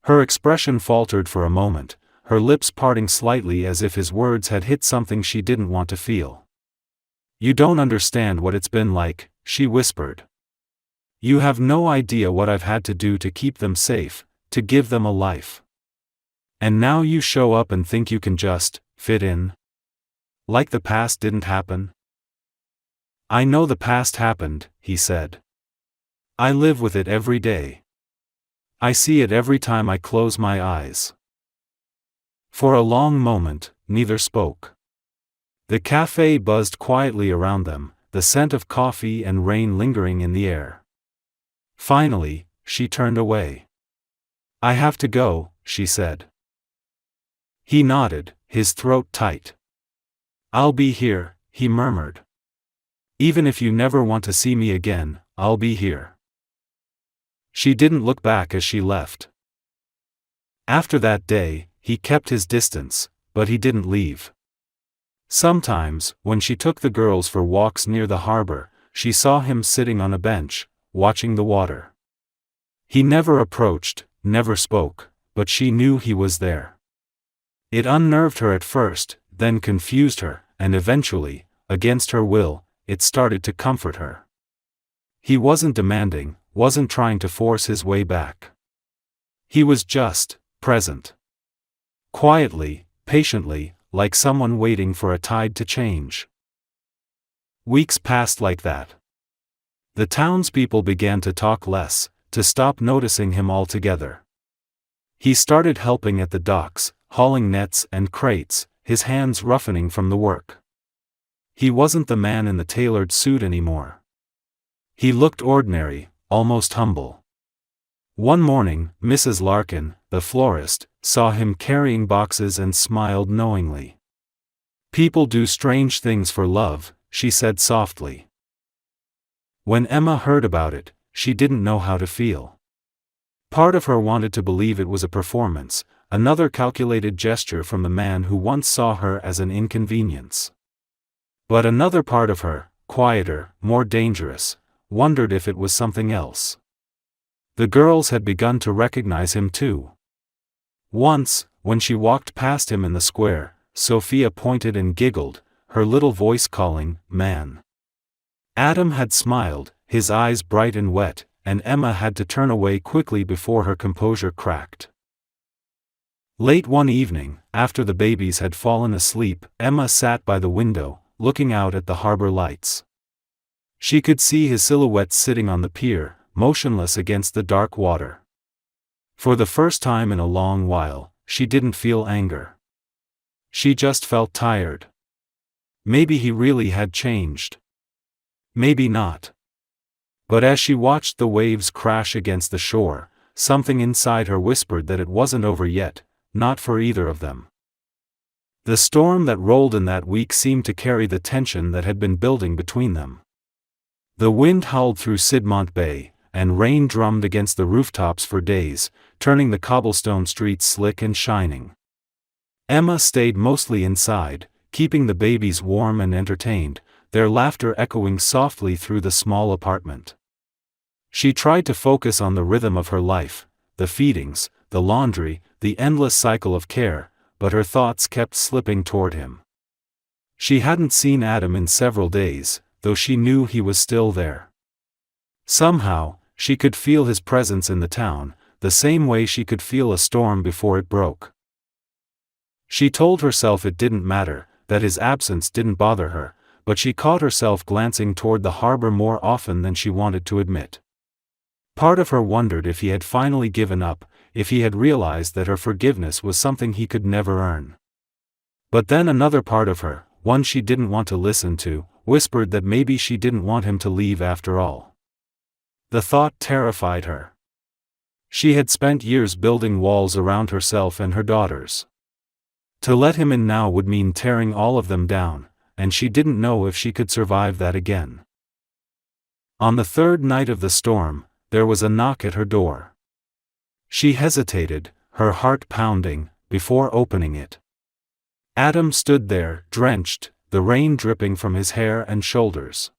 Her expression faltered for a moment, her lips parting slightly as if his words had hit something she didn't want to feel. You don't understand what it's been like, she whispered. You have no idea what I've had to do to keep them safe, to give them a life. And now you show up and think you can just fit in? Like the past didn't happen? I know the past happened, he said. I live with it every day. I see it every time I close my eyes. For a long moment, neither spoke. The cafe buzzed quietly around them, the scent of coffee and rain lingering in the air. Finally, she turned away. I have to go, she said. He nodded, his throat tight. I'll be here, he murmured. Even if you never want to see me again, I'll be here. She didn't look back as she left. After that day, he kept his distance, but he didn't leave. Sometimes, when she took the girls for walks near the harbor, she saw him sitting on a bench, watching the water. He never approached, never spoke, but she knew he was there. It unnerved her at first, then confused her, and eventually, against her will, it started to comfort her. He wasn't demanding, wasn't trying to force his way back. He was just present. Quietly, patiently, like someone waiting for a tide to change. Weeks passed like that. The townspeople began to talk less, to stop noticing him altogether. He started helping at the docks, hauling nets and crates, his hands roughening from the work. He wasn't the man in the tailored suit anymore. He looked ordinary, almost humble. One morning, Mrs. Larkin, the florist, saw him carrying boxes and smiled knowingly. People do strange things for love, she said softly. When Emma heard about it, she didn't know how to feel. Part of her wanted to believe it was a performance, another calculated gesture from the man who once saw her as an inconvenience. But another part of her, quieter, more dangerous, wondered if it was something else. The girls had begun to recognize him too. Once, when she walked past him in the square, Sophia pointed and giggled, her little voice calling, "Man." Adam had smiled, his eyes bright and wet, and Emma had to turn away quickly before her composure cracked. Late one evening, after the babies had fallen asleep, Emma sat by the window, looking out at the harbor lights. She could see his silhouette sitting on the pier, motionless against the dark water. For the first time in a long while, she didn't feel anger. She just felt tired. Maybe he really had changed. Maybe not. But as she watched the waves crash against the shore, something inside her whispered that it wasn't over yet, not for either of them. The storm that rolled in that week seemed to carry the tension that had been building between them. The wind howled through Sidmount Bay, and rain drummed against the rooftops for days, turning the cobblestone streets slick and shining. Emma stayed mostly inside, keeping the babies warm and entertained, their laughter echoing softly through the small apartment. She tried to focus on the rhythm of her life, the feedings, the laundry, the endless cycle of care, but her thoughts kept slipping toward him. She hadn't seen Adam in several days, though she knew he was still there. Somehow, she could feel his presence in the town, the same way she could feel a storm before it broke. She told herself it didn't matter, that his absence didn't bother her, but she caught herself glancing toward the harbor more often than she wanted to admit. Part of her wondered if he had finally given up, if he had realized that her forgiveness was something he could never earn. But then another part of her, one she didn't want to listen to, whispered that maybe she didn't want him to leave after all. The thought terrified her. She had spent years building walls around herself and her daughters. To let him in now would mean tearing all of them down, and she didn't know if she could survive that again. On the third night of the storm, there was a knock at her door. She hesitated, her heart pounding, before opening it. Adam stood there, drenched, the rain dripping from his hair and shoulders.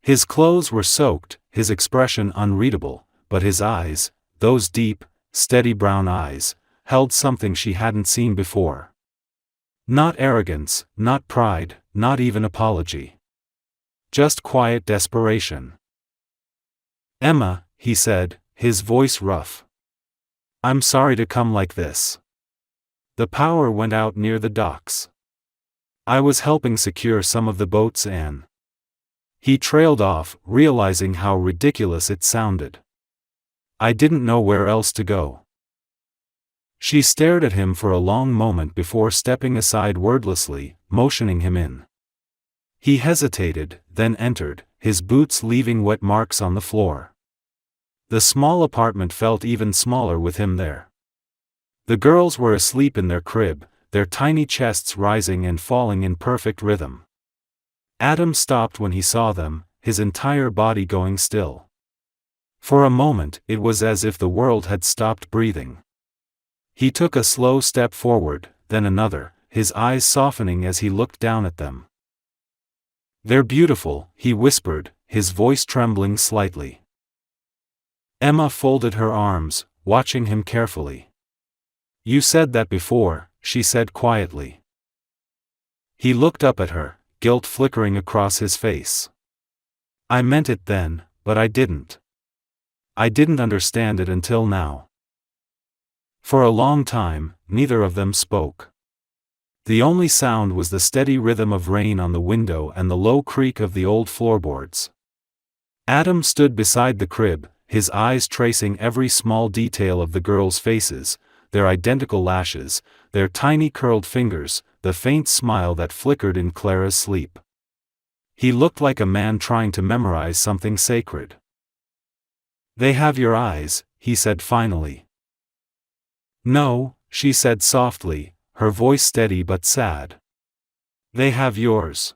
His clothes were soaked, his expression unreadable, but his eyes, those deep, steady brown eyes, held something she hadn't seen before. Not arrogance, not pride, not even apology. Just quiet desperation. "Emma," he said, his voice rough. "I'm sorry to come like this. The power went out near the docks. I was helping secure some of the boats and..." He trailed off, realizing how ridiculous it sounded. "I didn't know where else to go." She stared at him for a long moment before stepping aside wordlessly, motioning him in. He hesitated, then entered, his boots leaving wet marks on the floor. The small apartment felt even smaller with him there. The girls were asleep in their crib, their tiny chests rising and falling in perfect rhythm. Adam stopped when he saw them, his entire body going still. For a moment, it was as if the world had stopped breathing. He took a slow step forward, then another, his eyes softening as he looked down at them. "They're beautiful," he whispered, his voice trembling slightly. Emma folded her arms, watching him carefully. "You said that before," she said quietly. He looked up at her, guilt flickering across his face. "I meant it then, but I didn't. I didn't understand it until now." For a long time, neither of them spoke. The only sound was the steady rhythm of rain on the window and the low creak of the old floorboards. Adam stood beside the crib, his eyes tracing every small detail of the girls' faces, their identical lashes, their tiny curled fingers, the faint smile that flickered in Clara's sleep. He looked like a man trying to memorize something sacred. "They have your eyes," he said finally. "No," she said softly, her voice steady but sad. "They have yours."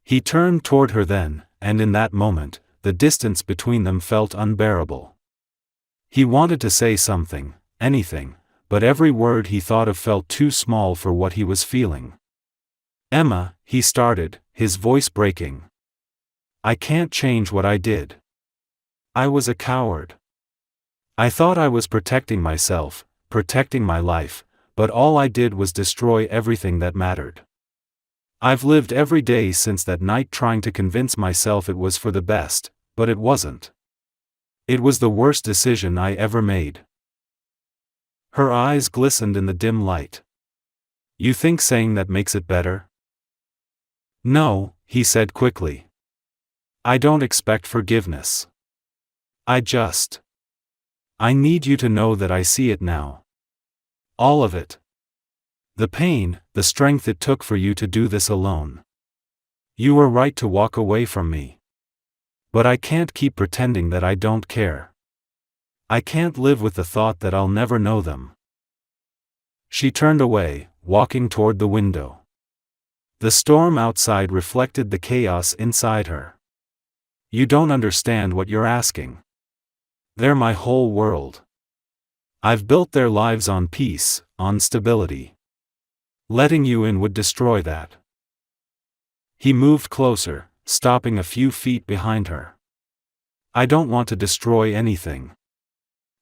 He turned toward her then, and in that moment, the distance between them felt unbearable. He wanted to say something, anything, but every word he thought of felt too small for what he was feeling. "Emma," he started, his voice breaking. "I can't change what I did. I was a coward. I thought I was protecting myself, protecting my life, but all I did was destroy everything that mattered. I've lived every day since that night trying to convince myself it was for the best, but it wasn't. It was the worst decision I ever made." Her eyes glistened in the dim light. "You think saying that makes it better?" "No," he said quickly. "I don't expect forgiveness. I need you to know that I see it now. All of it. The pain, the strength it took for you to do this alone. You were right to walk away from me. But I can't keep pretending that I don't care. I can't live with the thought that I'll never know them." She turned away, walking toward the window. The storm outside reflected the chaos inside her. "You don't understand what you're asking. They're my whole world. I've built their lives on peace, on stability. Letting you in would destroy that." He moved closer, stopping a few feet behind her. "I don't want to destroy anything.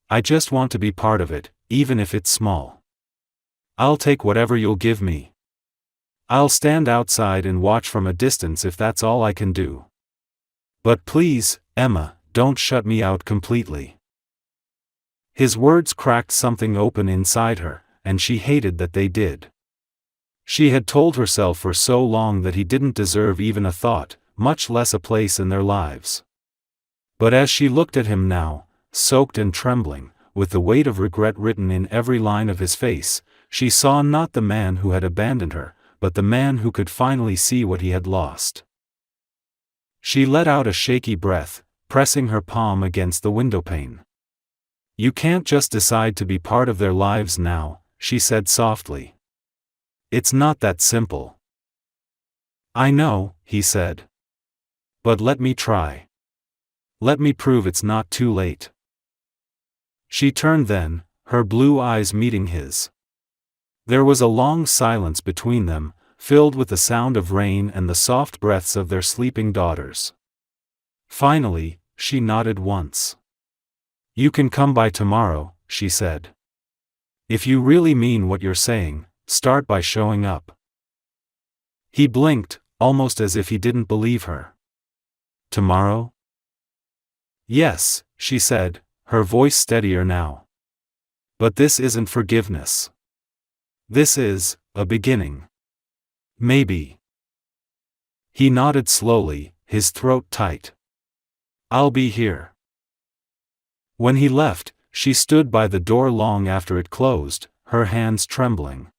I just want to be part of it, even if it's small. I'll take whatever you'll give me. I'll stand outside and watch from a distance if that's all I can do. But please, Emma, don't shut me out completely." His words cracked something open inside her, and she hated that they did. She had told herself for so long that he didn't deserve even a thought, much less a place in their lives. But as she looked at him now, soaked and trembling, with the weight of regret written in every line of his face, she saw not the man who had abandoned her, but the man who could finally see what he had lost. She let out a shaky breath, pressing her palm against the windowpane. "You can't just decide to be part of their lives now," she said softly. "It's not that simple." "I know," he said. "But let me try. Let me prove it's not too late." She turned then, her blue eyes meeting his. There was a long silence between them, filled with the sound of rain and the soft breaths of their sleeping daughters. Finally, she nodded once. "You can come by tomorrow," she said. "If you really mean what you're saying, start by showing up." He blinked, almost as if he didn't believe her. "Tomorrow?" "Yes," she said, her voice steadier now. "But this isn't forgiveness. This is a beginning. Maybe." He nodded slowly, his throat tight. "I'll be here." When he left, she stood by the door long after it closed, her hands trembling.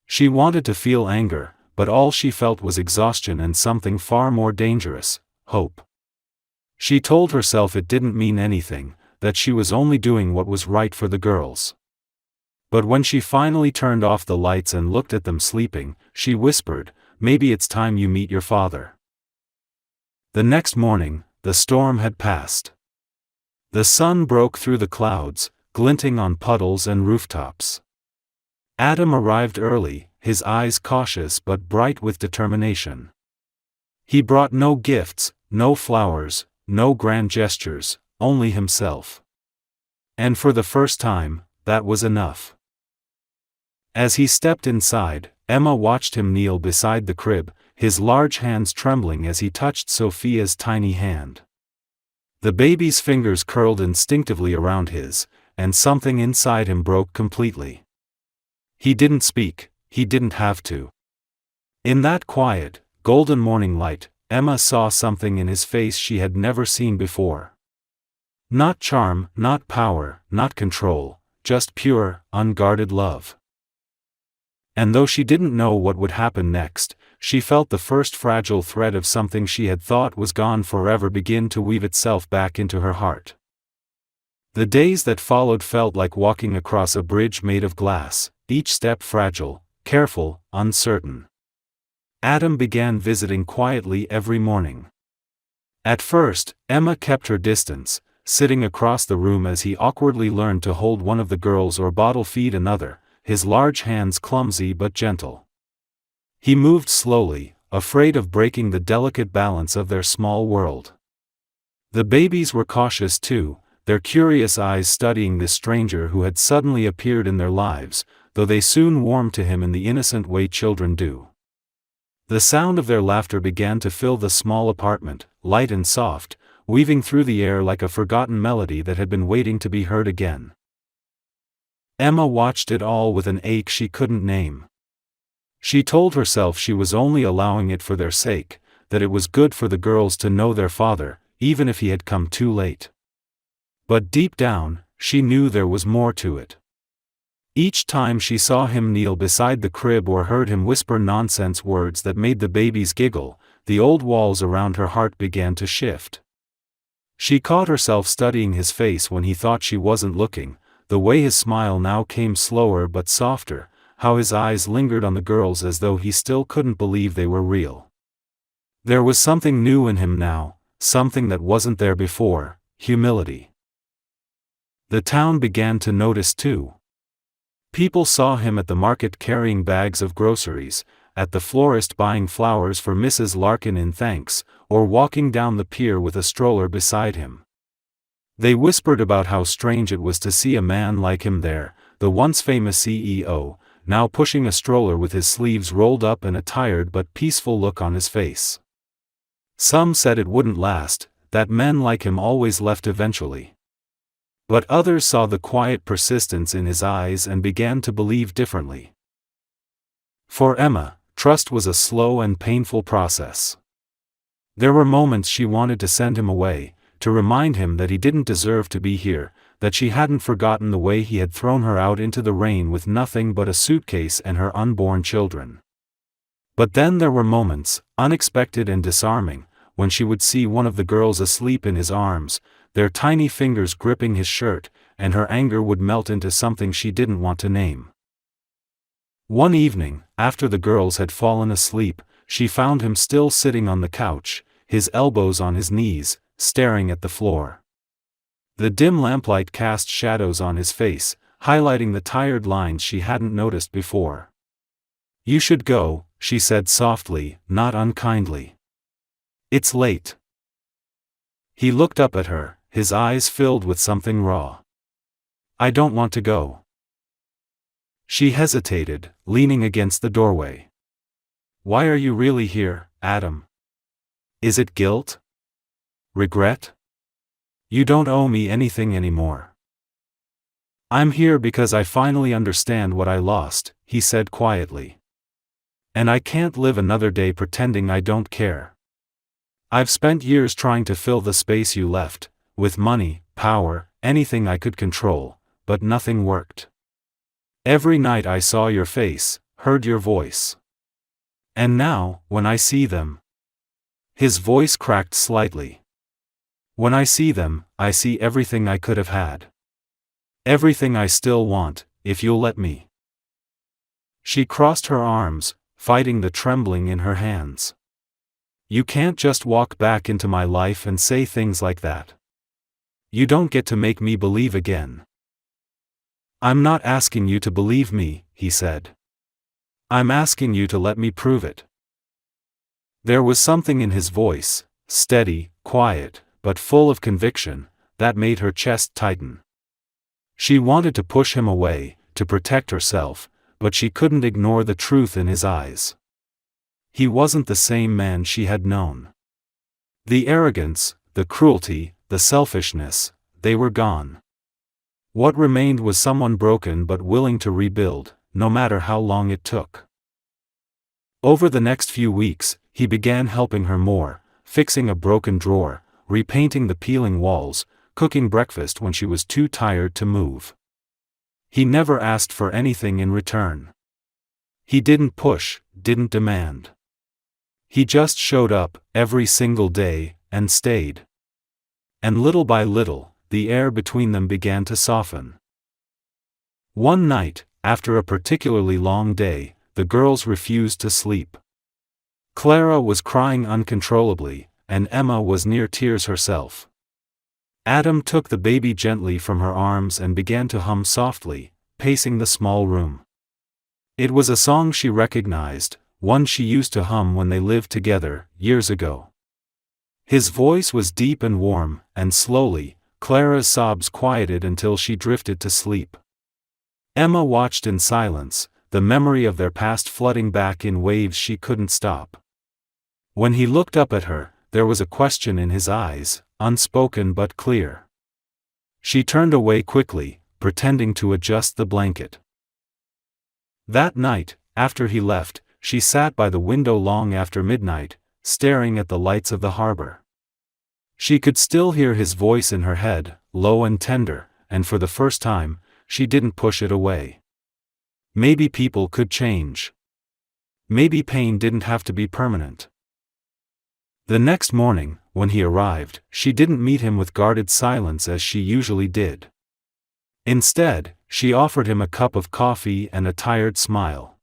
She wanted to feel anger, but all she felt was exhaustion and something far more dangerous, hope. She told herself it didn't mean anything, that she was only doing what was right for the girls. But when she finally turned off the lights and looked at them sleeping, she whispered, "Maybe it's time you meet your father." The next morning, the storm had passed. The sun broke through the clouds, glinting on puddles and rooftops. Adam arrived early, his eyes cautious but bright with determination. He brought no gifts, no flowers, no grand gestures, only himself. And for the first time, that was enough. As he stepped inside, Emma watched him kneel beside the crib, his large hands trembling as he touched Sophia's tiny hand. The baby's fingers curled instinctively around his, and something inside him broke completely. He didn't speak, he didn't have to. In that quiet, golden morning light, Emma saw something in his face she had never seen before. Not charm, not power, not control, just pure, unguarded love. And though she didn't know what would happen next, she felt the first fragile thread of something she had thought was gone forever begin to weave itself back into her heart. The days that followed felt like walking across a bridge made of glass, each step fragile, careful, uncertain. Adam began visiting quietly every morning. At first, Emma kept her distance, sitting across the room as he awkwardly learned to hold one of the girls or bottle feed another, his large hands clumsy but gentle. He moved slowly, afraid of breaking the delicate balance of their small world. The babies were cautious too, their curious eyes studying this stranger who had suddenly appeared in their lives, though they soon warmed to him in the innocent way children do. The sound of their laughter began to fill the small apartment, light and soft, weaving through the air like a forgotten melody that had been waiting to be heard again. Emma watched it all with an ache she couldn't name. She told herself she was only allowing it for their sake, that it was good for the girls to know their father, even if he had come too late. But deep down, she knew there was more to it. Each time she saw him kneel beside the crib or heard him whisper nonsense words that made the babies giggle, the old walls around her heart began to shift. She caught herself studying his face when he thought she wasn't looking, the way his smile now came slower but softer, how his eyes lingered on the girls as though he still couldn't believe they were real. There was something new in him now, something that wasn't there before, humility. The town began to notice too. People saw him at the market carrying bags of groceries, at the florist buying flowers for Mrs. Larkin in thanks, or walking down the pier with a stroller beside him. They whispered about how strange it was to see a man like him there, the once famous CEO, now pushing a stroller with his sleeves rolled up and a tired but peaceful look on his face. Some said it wouldn't last, that men like him always left eventually. But others saw the quiet persistence in his eyes and began to believe differently. For Emma, trust was a slow and painful process. There were moments she wanted to send him away, to remind him that he didn't deserve to be here, that she hadn't forgotten the way he had thrown her out into the rain with nothing but a suitcase and her unborn children. But then there were moments, unexpected and disarming, when she would see one of the girls asleep in his arms, their tiny fingers gripping his shirt, and her anger would melt into something she didn't want to name. One evening, after the girls had fallen asleep, she found him still sitting on the couch, his elbows on his knees, staring at the floor. The dim lamplight cast shadows on his face, highlighting the tired lines she hadn't noticed before. "You should go," she said softly, not unkindly. "It's late." He looked up at her, his eyes filled with something raw. "I don't want to go." She hesitated, leaning against the doorway. "Why are you really here, Adam? Is it guilt? Regret? You don't owe me anything anymore." "I'm here because I finally understand what I lost," he said quietly. "And I can't live another day pretending I don't care. I've spent years trying to fill the space you left, with money, power, anything I could control, but nothing worked. Every night I saw your face, heard your voice. And now, when I see them..." His voice cracked slightly. "When I see them, I see everything I could have had. Everything I still want, if you'll let me." She crossed her arms, fighting the trembling in her hands. "You can't just walk back into my life and say things like that. You don't get to make me believe again." "I'm not asking you to believe me," he said. "I'm asking you to let me prove it." There was something in his voice, steady, quiet, but full of conviction, that made her chest tighten. She wanted to push him away, to protect herself, but she couldn't ignore the truth in his eyes. He wasn't the same man she had known. The arrogance, the cruelty, the selfishness, they were gone. What remained was someone broken but willing to rebuild, no matter how long it took. Over the next few weeks, he began helping her more, fixing a broken drawer, repainting the peeling walls, cooking breakfast when she was too tired to move. He never asked for anything in return. He didn't push, didn't demand. He just showed up, every single day, and stayed. And little by little, the air between them began to soften. One night, after a particularly long day, the girls refused to sleep. Clara was crying uncontrollably, and Emma was near tears herself. Adam took the baby gently from her arms and began to hum softly, pacing the small room. It was a song she recognized, one she used to hum when they lived together, years ago. His voice was deep and warm, and slowly, Clara's sobs quieted until she drifted to sleep. Emma watched in silence, the memory of their past flooding back in waves she couldn't stop. When he looked up at her, there was a question in his eyes, unspoken but clear. She turned away quickly, pretending to adjust the blanket. That night, after he left, she sat by the window long after midnight, staring at the lights of the harbor. She could still hear his voice in her head, low and tender, and for the first time, she didn't push it away. Maybe people could change. Maybe pain didn't have to be permanent. The next morning, when he arrived, she didn't meet him with guarded silence as she usually did. Instead, she offered him a cup of coffee and a tired smile.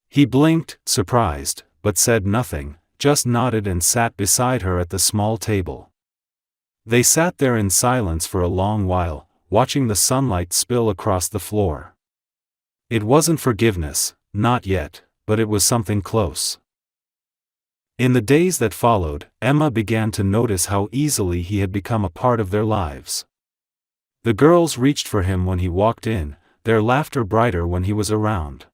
He blinked, surprised, but said nothing, just nodded and sat beside her at the small table. They sat there in silence for a long while, watching the sunlight spill across the floor. It wasn't forgiveness, not yet, but it was something close. In the days that followed, Emma began to notice how easily he had become a part of their lives. The girls reached for him when he walked in, their laughter brighter when he was around.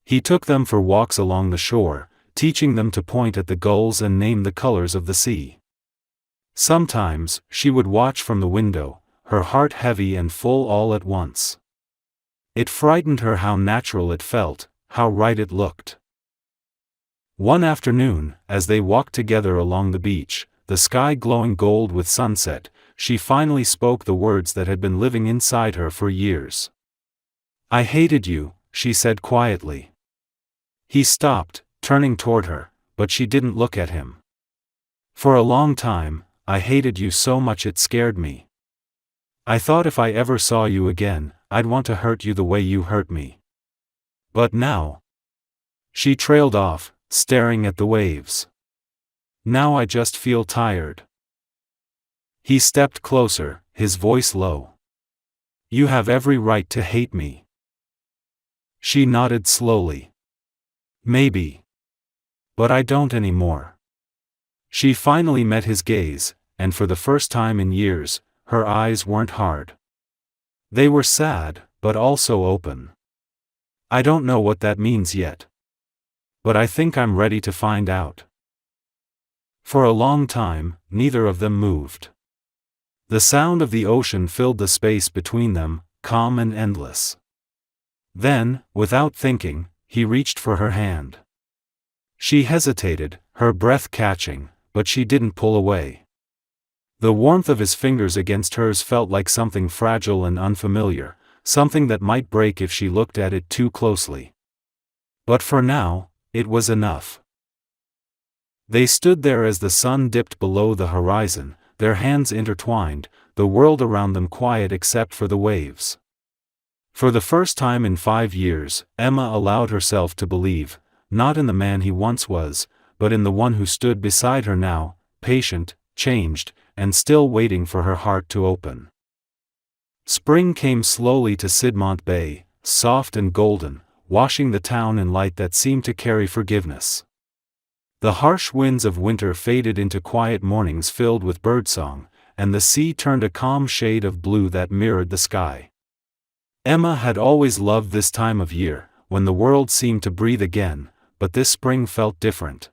He took them for walks along the shore, teaching them to point at the gulls and name the colors of the sea. Sometimes, she would watch from the window, her heart heavy and full all at once. It frightened her how natural it felt, how right it looked. One afternoon, as they walked together along the beach, the sky glowing gold with sunset, she finally spoke the words that had been living inside her for years. "I hated you," she said quietly. He stopped, turning toward her, but she didn't look at him. "For a long time, I hated you so much it scared me. I thought if I ever saw you again, I'd want to hurt you the way you hurt me. But now..." She trailed off, staring at the waves. "Now I just feel tired." He stepped closer, his voice low. "You have every right to hate me." She nodded slowly. "Maybe. But I don't anymore." She finally met his gaze, and for the first time in years, her eyes weren't hard. They were sad, but also open. "I don't know what that means yet. But I think I'm ready to find out." For a long time, neither of them moved. The sound of the ocean filled the space between them, calm and endless. Then, without thinking, he reached for her hand. She hesitated, her breath catching, but she didn't pull away. The warmth of his fingers against hers felt like something fragile and unfamiliar, something that might break if she looked at it too closely. But for now, it was enough. They stood there as the sun dipped below the horizon, their hands intertwined, the world around them quiet except for the waves. For the first time in 5 years, Emma allowed herself to believe, not in the man he once was, but in the one who stood beside her now, patient, changed, and still waiting for her heart to open. Spring came slowly to Sidmount Bay, soft and golden, washing the town in light that seemed to carry forgiveness. The harsh winds of winter faded into quiet mornings filled with birdsong, and the sea turned a calm shade of blue that mirrored the sky. Emma had always loved this time of year, when the world seemed to breathe again, but this spring felt different.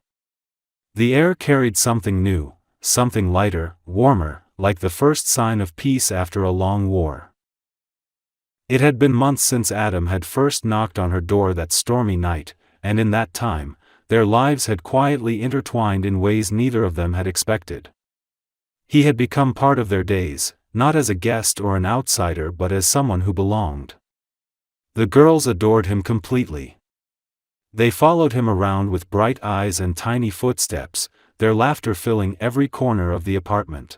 The air carried something new, something lighter, warmer, like the first sign of peace after a long war. It had been months since Adam had first knocked on her door that stormy night, and in that time, their lives had quietly intertwined in ways neither of them had expected. He had become part of their days, not as a guest or an outsider but as someone who belonged. The girls adored him completely. They followed him around with bright eyes and tiny footsteps, their laughter filling every corner of the apartment.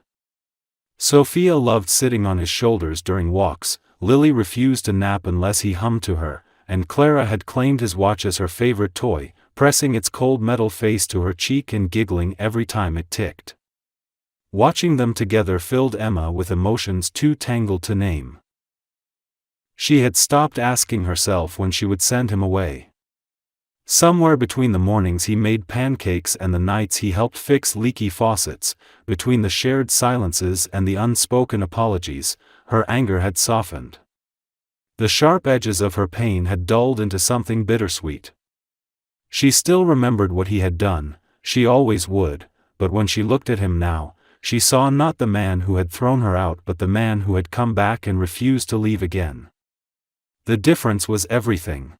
Sophia loved sitting on his shoulders during walks, Lily refused to nap unless he hummed to her, and Clara had claimed his watch as her favorite toy, pressing its cold metal face to her cheek and giggling every time it ticked. Watching them together filled Emma with emotions too tangled to name. She had stopped asking herself when she would send him away. Somewhere between the mornings he made pancakes and the nights he helped fix leaky faucets, between the shared silences and the unspoken apologies, her anger had softened. The sharp edges of her pain had dulled into something bittersweet. She still remembered what he had done, she always would, but when she looked at him now, she saw not the man who had thrown her out but the man who had come back and refused to leave again. The difference was everything.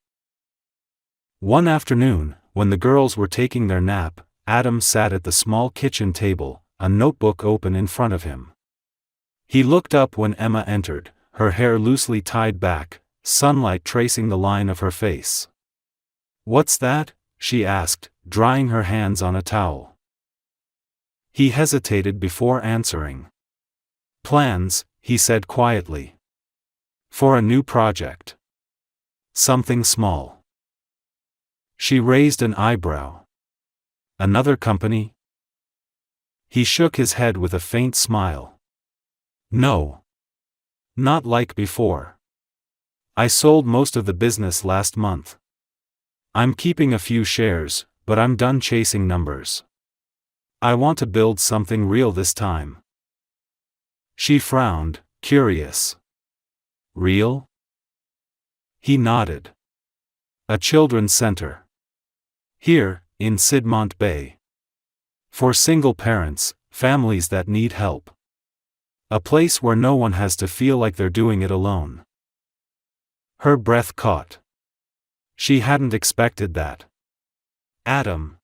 One afternoon, when the girls were taking their nap, Adam sat at the small kitchen table, a notebook open in front of him. He looked up when Emma entered, her hair loosely tied back, sunlight tracing the line of her face. "What's that?" she asked, drying her hands on a towel. He hesitated before answering. "Plans," he said quietly. "For a new project. Something small." She raised an eyebrow. "Another company?" He shook his head with a faint smile. "No. Not like before. I sold most of the business last month. I'm keeping a few shares, but I'm done chasing numbers. I want to build something real this time." She frowned, curious. "Real?" He nodded. "A children's center. Here, in Sidmont Bay. For single parents, families that need help. A place where no one has to feel like they're doing it alone." Her breath caught. She hadn't expected that. "Adam."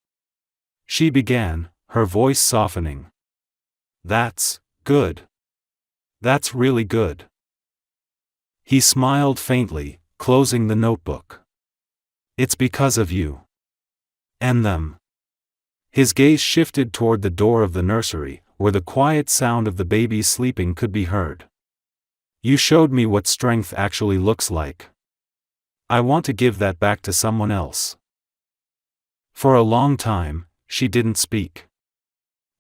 She began, her voice softening. "That's good. That's really good." He smiled faintly, closing the notebook. "It's because of you. And them." His gaze shifted toward the door of the nursery, where the quiet sound of the babies sleeping could be heard. "You showed me what strength actually looks like. I want to give that back to someone else." For a long time, she didn't speak.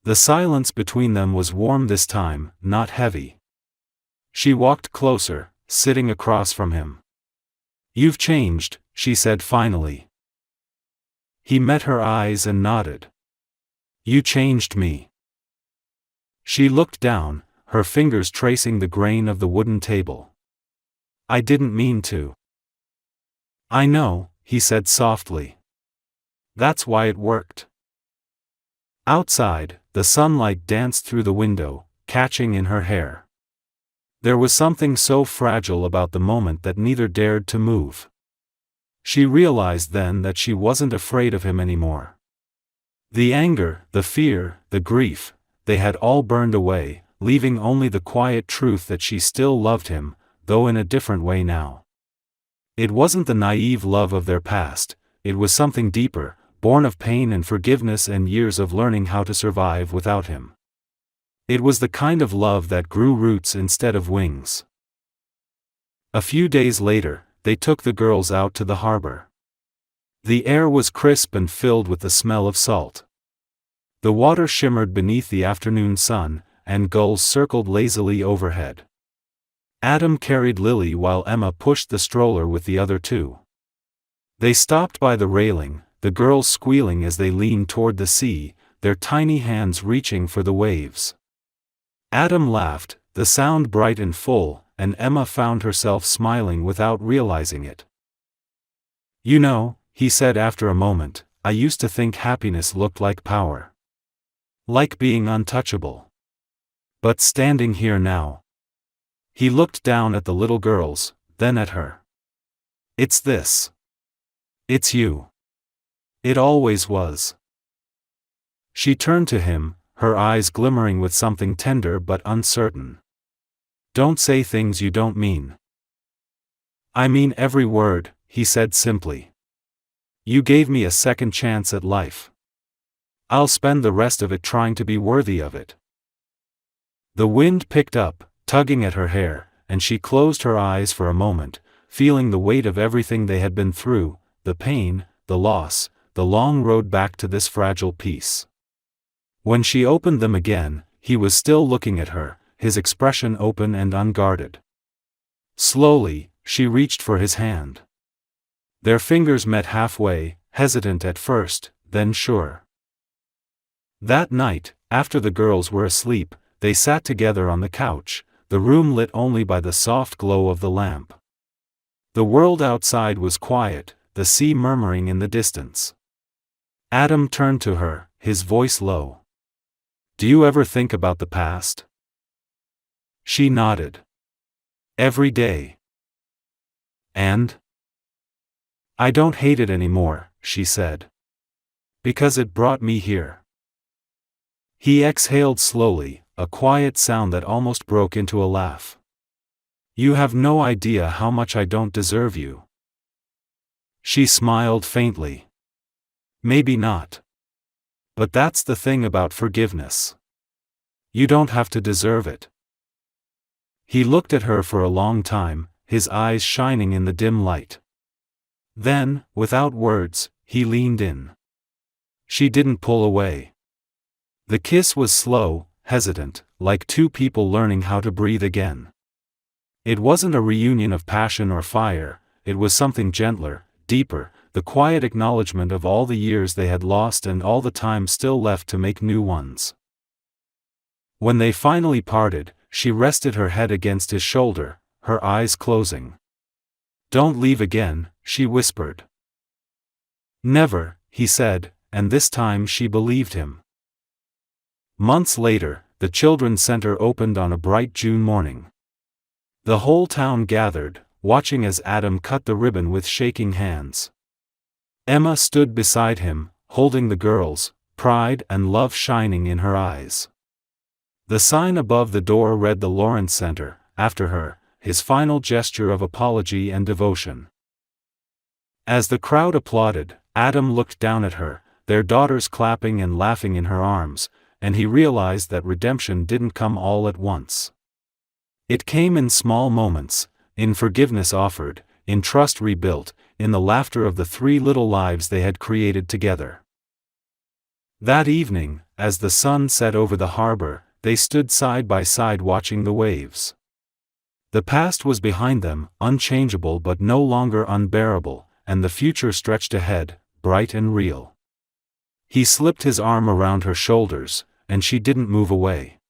The silence between them was warm this time, not heavy. She walked closer, sitting across from him. "You've changed," she said finally. He met her eyes and nodded. "You changed me." She looked down, her fingers tracing the grain of the wooden table. "I didn't mean to." "I know," he said softly. "That's why it worked." Outside, the sunlight danced through the window, catching in her hair. There was something so fragile about the moment that neither dared to move. She realized then that she wasn't afraid of him anymore. The anger, the fear, the grief, they had all burned away, leaving only the quiet truth that she still loved him, though in a different way now. It wasn't the naive love of their past, it was something deeper, born of pain and forgiveness and years of learning how to survive without him. It was the kind of love that grew roots instead of wings. A few days later, they took the girls out to the harbor. The air was crisp and filled with the smell of salt. The water shimmered beneath the afternoon sun, and gulls circled lazily overhead. Adam carried Lily while Emma pushed the stroller with the other two. They stopped by the railing, the girls squealing as they leaned toward the sea, their tiny hands reaching for the waves. Adam laughed, the sound bright and full, and Emma found herself smiling without realizing it. "You know," he said after a moment, "I used to think happiness looked like power. Like being untouchable. But standing here now." He looked down at the little girls, then at her. "It's this. It's you. It always was." She turned to him, her eyes glimmering with something tender but uncertain. "Don't say things you don't mean." "I mean every word," he said simply. "You gave me a second chance at life. I'll spend the rest of it trying to be worthy of it." The wind picked up, tugging at her hair, and she closed her eyes for a moment, feeling the weight of everything they had been through, the pain, the loss, the long road back to this fragile peace. When she opened them again, he was still looking at her, his expression open and unguarded. Slowly, she reached for his hand. Their fingers met halfway, hesitant at first, then sure. That night, after the girls were asleep, they sat together on the couch, the room lit only by the soft glow of the lamp. The world outside was quiet, the sea murmuring in the distance. Adam turned to her, his voice low. "Do you ever think about the past?" She nodded. "Every day." "And?" "I don't hate it anymore," she said. "Because it brought me here." He exhaled slowly, a quiet sound that almost broke into a laugh. "You have no idea how much I don't deserve you." She smiled faintly. "Maybe not. But that's the thing about forgiveness. You don't have to deserve it." He looked at her for a long time, his eyes shining in the dim light. Then, without words, he leaned in. She didn't pull away. The kiss was slow, hesitant, like two people learning how to breathe again. It wasn't a reunion of passion or fire, it was something gentler, deeper, the quiet acknowledgement of all the years they had lost and all the time still left to make new ones. When they finally parted, she rested her head against his shoulder, her eyes closing. "Don't leave again," she whispered. "Never," he said, and this time she believed him. Months later, the children's center opened on a bright June morning. The whole town gathered, watching as Adam cut the ribbon with shaking hands. Emma stood beside him, holding the girls, pride and love shining in her eyes. The sign above the door read the Lawrence Center, after her, his final gesture of apology and devotion. As the crowd applauded, Adam looked down at her, their daughters clapping and laughing in her arms, and he realized that redemption didn't come all at once. It came in small moments, in forgiveness offered, in trust rebuilt, in the laughter of the three little lives they had created together. That evening, as the sun set over the harbor, they stood side by side watching the waves. The past was behind them, unchangeable but no longer unbearable, and the future stretched ahead, bright and real. He slipped his arm around her shoulders, and she didn't move away.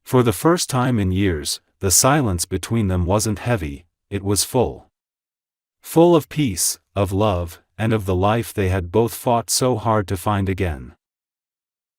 For the first time in years, the silence between them wasn't heavy, it was full. Full of peace, of love, and of the life they had both fought so hard to find again.